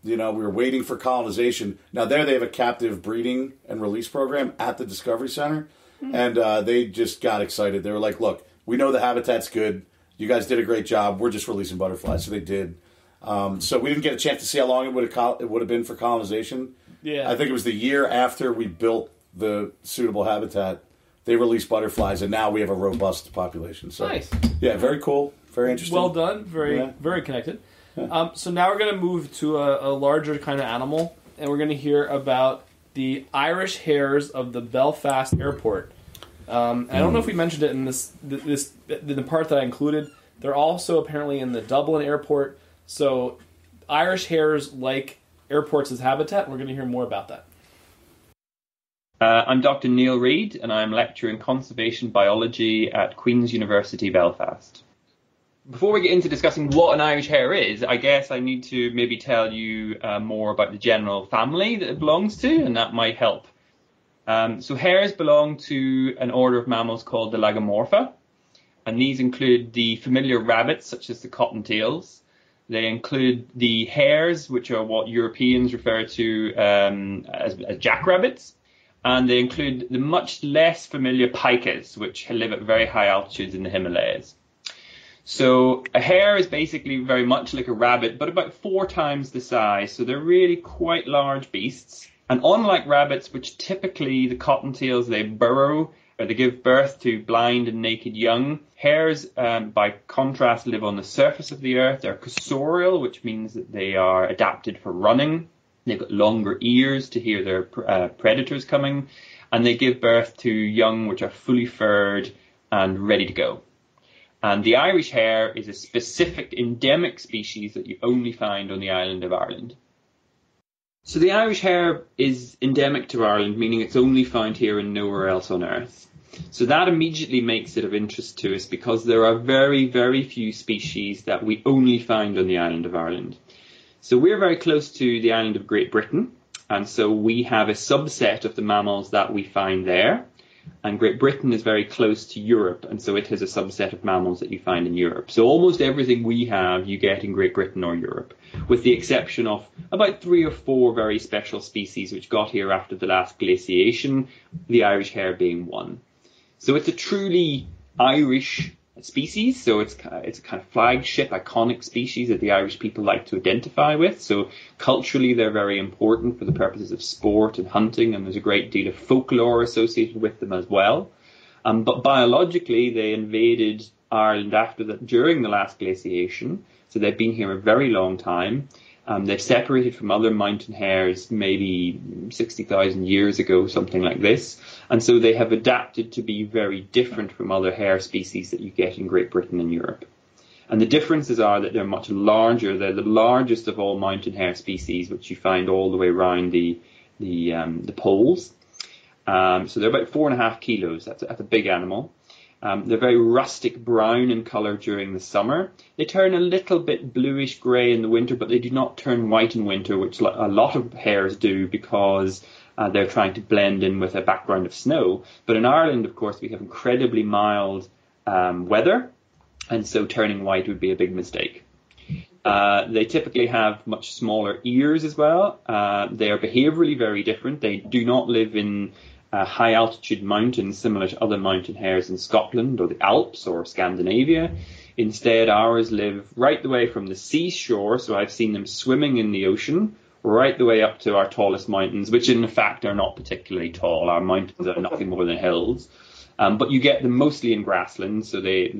We were waiting for colonization. Now there they have a captive breeding and release program at the Discovery Center, and they just got excited. They were like, "Look, we know the habitat's good. You guys did a great job. We're just releasing butterflies." So they did. So we didn't get a chance to see how long it would have been for colonization. Yeah. I think it was the year after we built the suitable habitat. They released butterflies, and now we have a robust population. So, nice. Yeah, very cool. Very interesting. Well done. Very connected. Yeah. So now we're going to move to a larger kind of animal, and we're going to hear about the Irish hares of the Belfast airport. I don't know if we mentioned it in the part that I included. They're also apparently in the Dublin airport. So Irish hares like airports as habitat. We're going to hear more about that. I'm Dr. Neil Reid, and I'm lecturer in conservation biology at Queen's University Belfast. Before we get into discussing what an Irish hare is, I guess I need to maybe tell you more about the general family that it belongs to, and that might help. So hares belong to an order of mammals called the Lagomorpha, and these include the familiar rabbits such as the cottontails. They include the hares, which are what Europeans refer to as jackrabbits. And they include the much less familiar pikas, which live at very high altitudes in the Himalayas. So a hare is basically very much like a rabbit, but about 4 times the size. So they're really quite large beasts. And unlike rabbits, which typically the cottontails, they burrow or they give birth to blind and naked young, hares, by contrast, live on the surface of the earth. They're cursorial, which means that they are adapted for running. They've got longer ears to hear their predators coming, and they give birth to young which are fully furred and ready to go. And the Irish hare is a specific endemic species that you only find on the island of Ireland. So the Irish hare is endemic to Ireland, meaning it's only found here and nowhere else on Earth. So that immediately makes it of interest to us because there are very, very few species that we only find on the island of Ireland. So we're very close to the island of Great Britain, and so we have a subset of the mammals that we find there. And Great Britain is very close to Europe, and so it has a subset of mammals that you find in Europe. So almost everything we have, you get in Great Britain or Europe, with the exception of about 3 or 4 very special species which got here after the last glaciation, the Irish hare being one. So it's a truly Irish species, so it's a kind of flagship, iconic species that the Irish people like to identify with. So culturally, they're very important for the purposes of sport and hunting, and there's a great deal of folklore associated with them as well. But biologically, they invaded Ireland during the last glaciation, so they've been here a very long time. They've separated from other mountain hares maybe 60,000 years ago, something like this. And so they have adapted to be very different from other hare species that you get in Great Britain and Europe. And the differences are that they're much larger. They're the largest of all mountain hare species, which you find all the way around the poles. So they're about 4.5 kilos. That's a big animal. They're very rustic brown in colour during the summer. They turn a little bit bluish grey in the winter, but they do not turn white in winter, which a lot of hares do because they're trying to blend in with a background of snow. But in Ireland, of course, we have incredibly mild weather, and so turning white would be a big mistake. They typically have much smaller ears as well. They are behaviourally very different. They do not live in high altitude mountains similar to other mountain hares in Scotland or the Alps or Scandinavia. Instead, ours live right the way from the seashore, so I've seen them swimming in the ocean, right the way up to our tallest mountains, which in fact are not particularly tall. Our mountains are nothing more than hills. But you get them mostly in grasslands, so they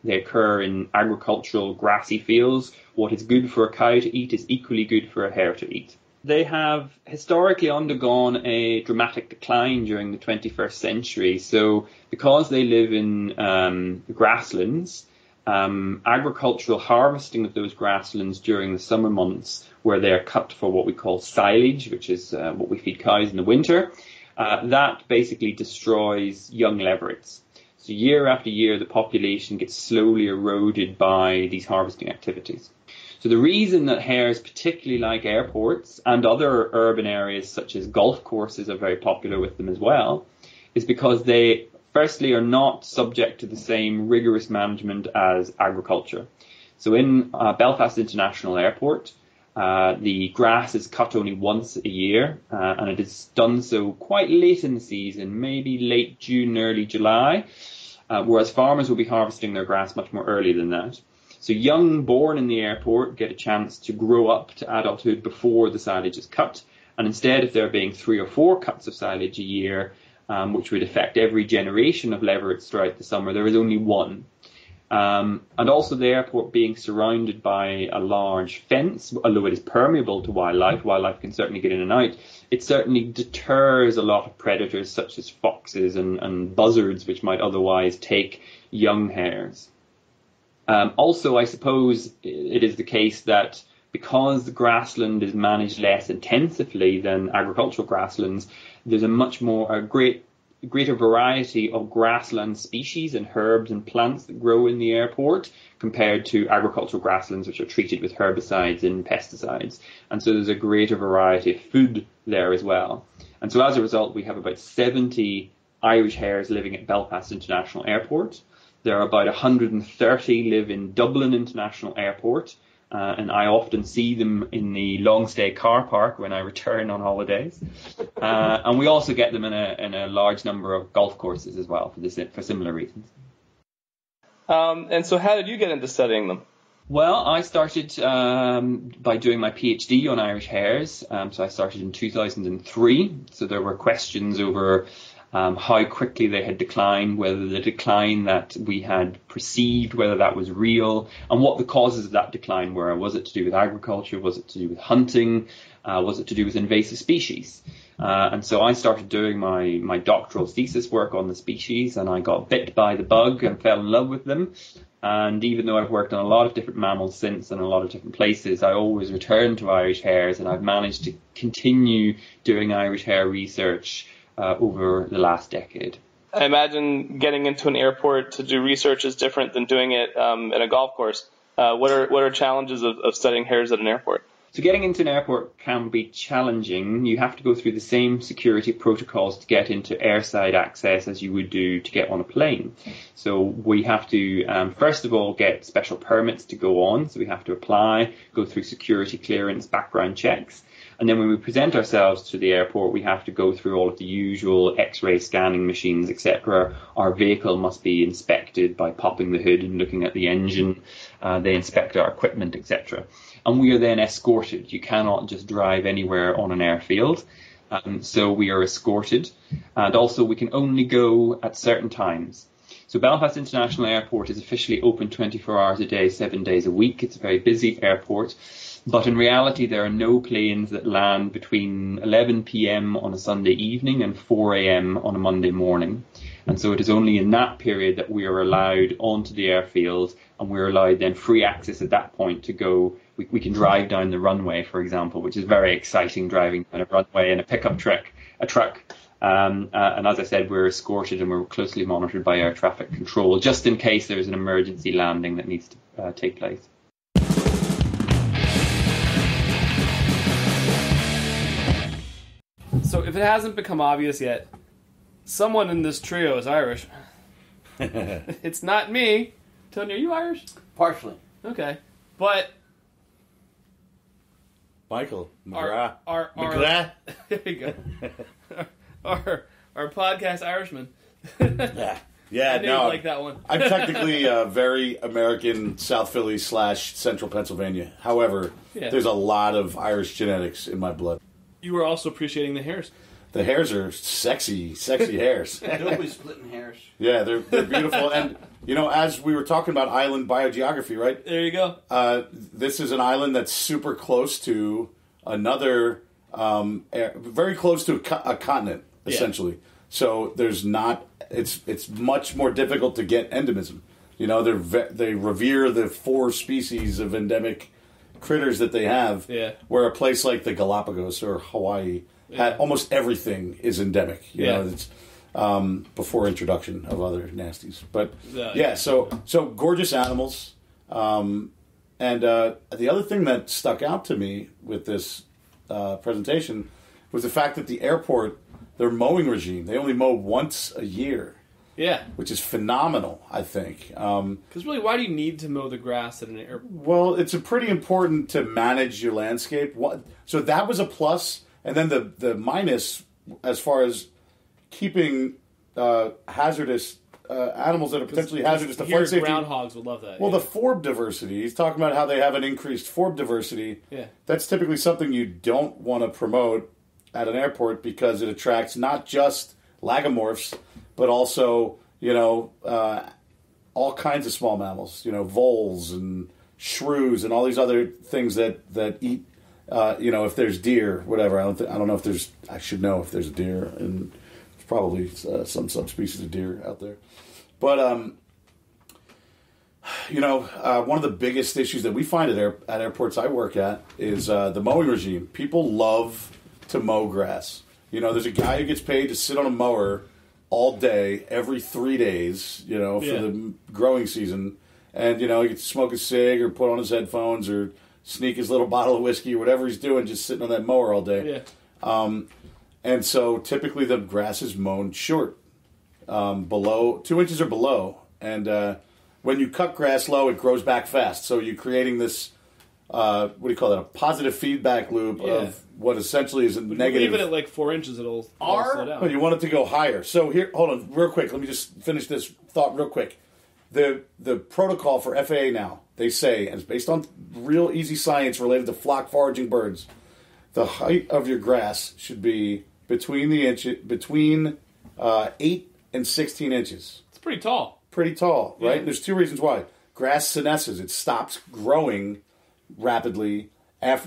occur in agricultural grassy fields. What is good for a cow to eat is equally good for a hare to eat. They have historically undergone a dramatic decline during the 21st century. So because they live in grasslands, agricultural harvesting of those grasslands during the summer months, where they are cut for what we call silage, which is what we feed cows in the winter, that basically destroys young leverets. So year after year, the population gets slowly eroded by these harvesting activities. So the reason that hares particularly like airports and other urban areas such as golf courses are very popular with them as well is because they, firstly, are not subject to the same rigorous management as agriculture. So in Belfast International Airport, The grass is cut only once a year, and it is done so quite late in the season, maybe late June, early July, whereas farmers will be harvesting their grass much more early than that. So young born in the airport get a chance to grow up to adulthood before the silage is cut, and instead of there being 3 or 4 cuts of silage a year, which would affect every generation of leverets throughout the summer, there is only one. And also the airport being surrounded by a large fence, although it is permeable to wildlife can certainly get in and out, it certainly deters a lot of predators such as foxes and buzzards, which might otherwise take young hares. Also, I suppose it is the case that because the grassland is managed less intensively than agricultural grasslands, there's a greater variety of grassland species and herbs and plants that grow in the airport compared to agricultural grasslands, which are treated with herbicides and pesticides. And so there's a greater variety of food there as well. And so as a result, we have about 70 Irish hares living at Belfast International Airport. There are about 130 live in Dublin International Airport, and I often see them in the long stay car park when I return on holidays. And we also get them in a large number of golf courses as well for similar reasons. And so how did you get into studying them? Well, I started by doing my PhD on Irish hares. So I started in 2003. So there were questions over how quickly they had declined, whether the decline that we had perceived, whether that was real, and what the causes of that decline were. Was it to do with agriculture? Was it to do with hunting? Was it to do with invasive species? And so I started doing my doctoral thesis work on the species, and I got bit by the bug and fell in love with them. And even though I've worked on a lot of different mammals since and a lot of different places, I always return to Irish hares, and I've managed to continue doing Irish hare research over the last decade. I imagine getting into an airport to do research is different than doing it in a golf course. What are challenges of studying hares at an airport? So getting into an airport can be challenging. You have to go through the same security protocols to get into airside access as you would do to get on a plane. So we have to, first of all, get special permits to go on. So we have to apply, go through security clearance, background checks. And then when we present ourselves to the airport, we have to go through all of the usual X-ray scanning machines, etc. Our vehicle must be inspected by popping the hood and looking at the engine. They inspect our equipment, etc. And we are then escorted. You cannot just drive anywhere on an airfield. So we are escorted. And also we can only go at certain times. So Belfast International Airport is officially open 24 hours a day, 7 days a week. It's a very busy airport. But in reality, there are no planes that land between 11 p.m. on a Sunday evening and 4 a.m. on a Monday morning. And so it is only in that period that we are allowed onto the airfield, and we're allowed then free access at that point to go. We can drive down the runway, for example, which is very exciting, driving down a runway in a pickup truck. And as I said, we're escorted and we're closely monitored by air traffic control, just in case there's an emergency landing that needs to take place. So if it hasn't become obvious yet, someone in this trio is Irish. It's not me. Tony, are you Irish? Partially. Okay. But Michael our McGrath. there you go. our podcast Irishman. Yeah, I knew you'd like that one. I'm technically very American, South Philly / Central Pennsylvania. However, there's a lot of Irish genetics in my blood. You were also appreciating the hares. The hares are sexy hares. Don't be splitting hairs. Yeah, they're beautiful. And, as we were talking about island biogeography, right? There you go. This is an island that's super close to another, very close to a continent, essentially. Yeah. So there's not, it's much more difficult to get endemism. They revere the 4 species of endemic critters that they have, where a place like the Galapagos or Hawaii had almost everything is endemic. You know, it's before introduction of other nasties. But so gorgeous animals. And the other thing that stuck out to me with this presentation was the fact that the airport, their mowing regime, they only mow once a year. Yeah. which is phenomenal, I think. Because really, why do you need to mow the grass at an airport? Well, it's pretty important to manage your landscape. So that was a plus, and then the minus, as far as keeping hazardous animals that are potentially hazardous to flight safety. Groundhogs would love that. Well, the forb diversity. He's talking about how they have an increased forb diversity. Yeah. That's typically something you don't want to promote at an airport because it attracts not just lagomorphs, but also, all kinds of small mammals. Voles and shrews and all these other things that eat. If there's deer, whatever. I don't know if there's. I should know if there's a deer, and there's probably some subspecies of deer out there. But one of the biggest issues that we find at airports I work at is the mowing regime. People love to mow grass. There's a guy who gets paid to sit on a mower all day, every 3 days, for the growing season. And, he gets to smoke a cig or put on his headphones or sneak his little bottle of whiskey or whatever he's doing, just sitting on that mower all day. Yeah. And so typically the grass is mown short, below 2 inches or below. And when you cut grass low, it grows back fast. So you're creating this, what do you call that, a positive feedback loop of what essentially is a negative. Even at like 4 inches, it'll slow down. Oh, you want it to go higher. So here, hold on, real quick. Let me just finish this thought real quick. The protocol for FAA now, they say, and it's based on real easy science related to flock foraging birds, the height of your grass should be between 8 and 16 inches. It's pretty tall. Pretty tall, right? Yeah. There's two reasons why. Grass senesces. It stops growing rapidly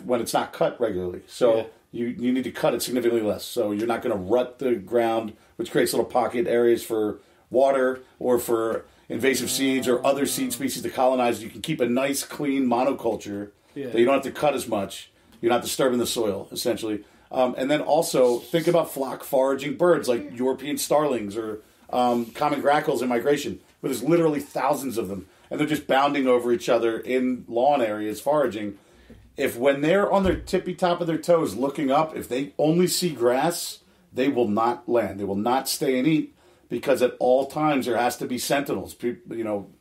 when it's not cut regularly. So you need to cut it significantly less. So you're not going to rut the ground, which creates little pocket areas for water or for invasive seeds or other seed species to colonize. You can keep a nice, clean monoculture that you don't have to cut as much. You're not disturbing the soil, essentially. And then also think about flock foraging birds like European starlings or common grackles in migration, where there's literally thousands of them. And they're just bounding over each other in lawn areas foraging. If when they're on their tippy top of their toes looking up, if they only see grass, they will not land. They will not stay and eat because at all times there has to be sentinels.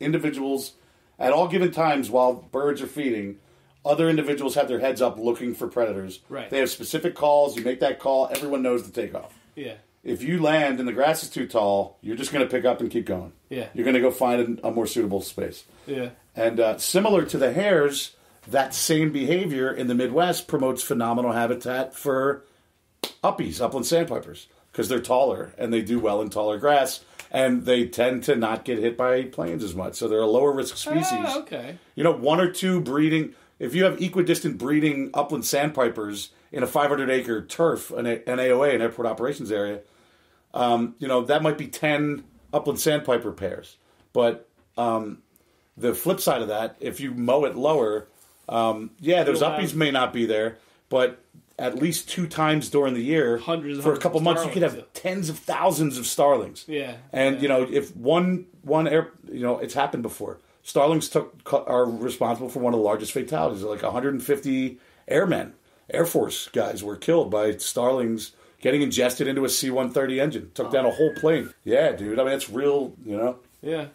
Individuals at all given times while birds are feeding, other individuals have their heads up looking for predators. Right. They have specific calls. You make that call, everyone knows to take off. Yeah. If you land and the grass is too tall, you're just going to pick up and keep going. Yeah. You're going to go find a more suitable space. Yeah. And similar to the hares, that same behavior in the Midwest promotes phenomenal habitat for uppies, upland sandpipers, because they're taller and they do well in taller grass, and they tend to not get hit by planes as much. So they're a lower risk species. Oh, okay. One or two breeding. If you have equidistant breeding upland sandpipers in a 500-acre turf, an AOA, an airport operations area, that might be 10 upland sandpiper pairs. But the flip side of that, if you mow it lower, those uppies may not be there, but at least 2 times during the year, for a couple months, you could have tens of thousands of starlings. Yeah. And, if one air, it's happened before. Starlings are responsible for one of the largest fatalities. Like 150 airmen, Air Force guys were killed by starlings getting ingested into a C-130 engine. Took down a whole plane. Yeah, dude. I mean, it's real, Yeah.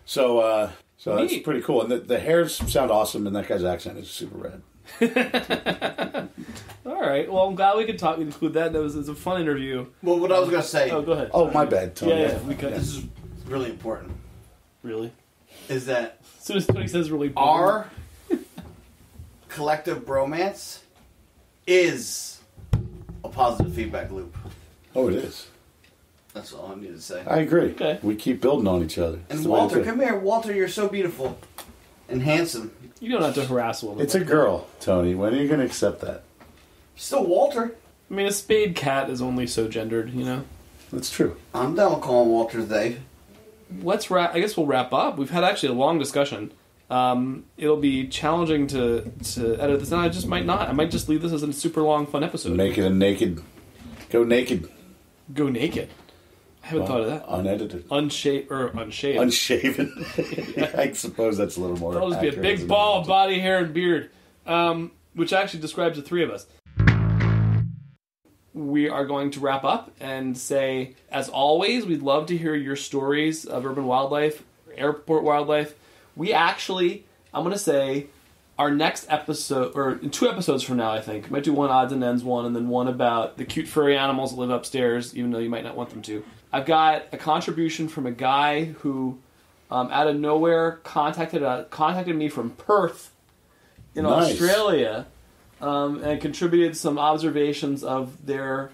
So that's pretty cool. And the hares sound awesome, and that guy's accent is super rad. All right. Well, I'm glad we could include that. It was a fun interview. Well, what I was going to say... Oh, go ahead. Oh, my bad, Tony. Yeah. This is really important. Really? Is that... As soon as Tony says really important. Our collective bromance is a positive feedback loop. Oh, it is. That's all I need to say. I agree. Okay. We keep building on each other. And Walter, come here. Walter, you're so beautiful and handsome. You don't have to harass a woman. It's a girl, Tony. When are you going to accept that? Still Walter. I mean, a spayed cat is only so gendered, That's true. I'm down with calling Walter they. Let's wrap. I guess we'll wrap up. We've had actually a long discussion. It'll be challenging to edit this, and I just might not. I might just leave this as a super long, fun episode. Make it a naked. Go naked. Go naked. I haven't thought of that. Unedited. Unshaved. Unshaven. I suppose that's a little more. That'll just be a big ball of body hair and beard, which actually describes the three of us. we are going to wrap up and say, as always, we'd love to hear your stories of urban wildlife, airport wildlife. We actually, I'm going to say, our next episode, or 2 episodes from now, I think, might do one odds and ends one, and then one about the cute furry animals that live upstairs, even though you might not want them to. I've got a contribution from a guy who, out of nowhere, contacted me from Perth in Australia, and contributed some observations of their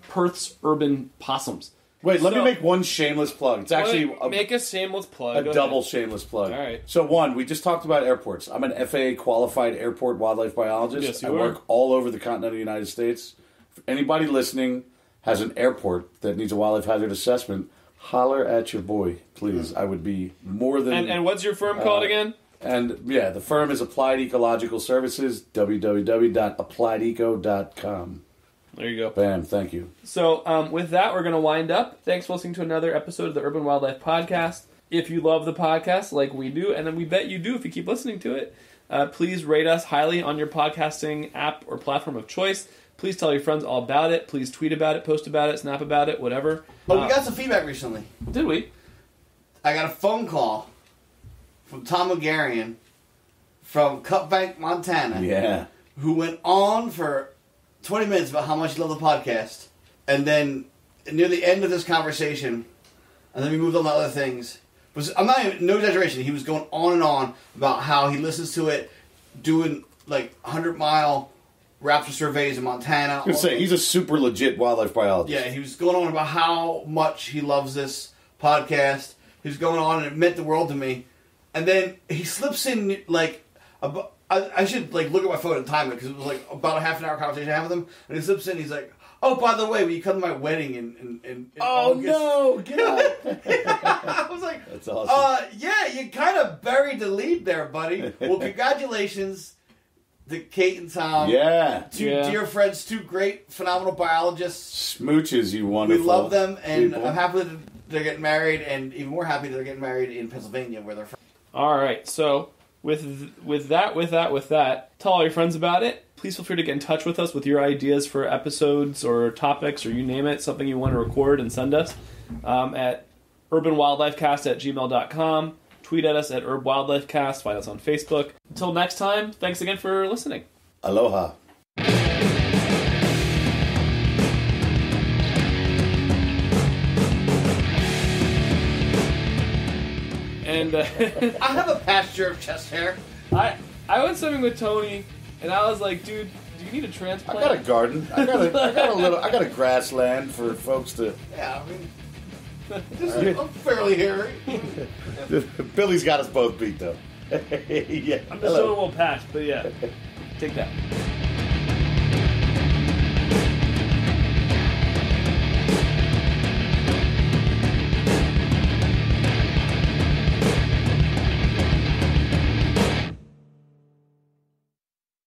Perth's urban possums. Wait, let me make one shameless plug. It's actually make a shameless plug. A double shameless plug. All right. So one, we just talked about airports. I'm an FAA qualified airport wildlife biologist. Yes, you I are. work all over the continental United States. If anybody listening has an airport that needs a wildlife hazard assessment, holler at your boy, please. I would be more than... And what's your firm called again? And yeah, the firm is Applied Ecological Services, www.appliedeco.com. There you go. Bam, thank you. So with that, we're going to wind up. Thanks for listening to another episode of the Urban Wildlife Podcast. If you love the podcast like we do, and then we bet you do if you keep listening to it, please rate us highly on your podcasting app or platform of choice. Please tell your friends all about it. Please tweet about it, post about it, snap about it, whatever. But we got some feedback recently. Did we? I got a phone call from Tom Megarian from Cutbank, Montana. Yeah. Who went on for 20 minutes about how much he loved the podcast. And then near the end of this conversation, and then we moved on to other things. I'm not even, no exaggeration, he was going on and on about how he listens to it, doing like 100-mile raptor surveys in Montana. I was going to say, he's a super legit wildlife biologist. Yeah, he was going on about how much he loves this podcast. He was going on, and it meant the world to me. And then he slips in, like, I should, like, look at my phone and time it, because it was, like, about a half an hour conversation I had with him. And he slips in, he's like, oh, by the way, will you come to my wedding in August? No, get out. I was like, that's awesome. Yeah, you kind of buried the lead there, buddy. Well, congratulations to Kate and Tom. Yeah. Two dear friends, 2 great, phenomenal biologists. Smooches, you wonderful. We love them, and people. I'm happy that they're getting married, and even more happy that they're getting married in Pennsylvania, where they're from. All right, so with that, tell all your friends about it. Please feel free to get in touch with us with your ideas for episodes or topics, or you name it, something you want to record and send us at urbanwildlifecast@gmail.com. Tweet at us at urbwildlifecast. Find us on Facebook. Until next time, thanks again for listening. Aloha. And I have a pasture of chest hair. I went swimming with Tony, and I was like, dude, do you need a transplant? I got a garden. I got a grassland for folks to. Yeah, I mean, I'm fairly hairy. Billy's got us both beat though. Yeah. I'm just showing a little patch, but yeah, take that.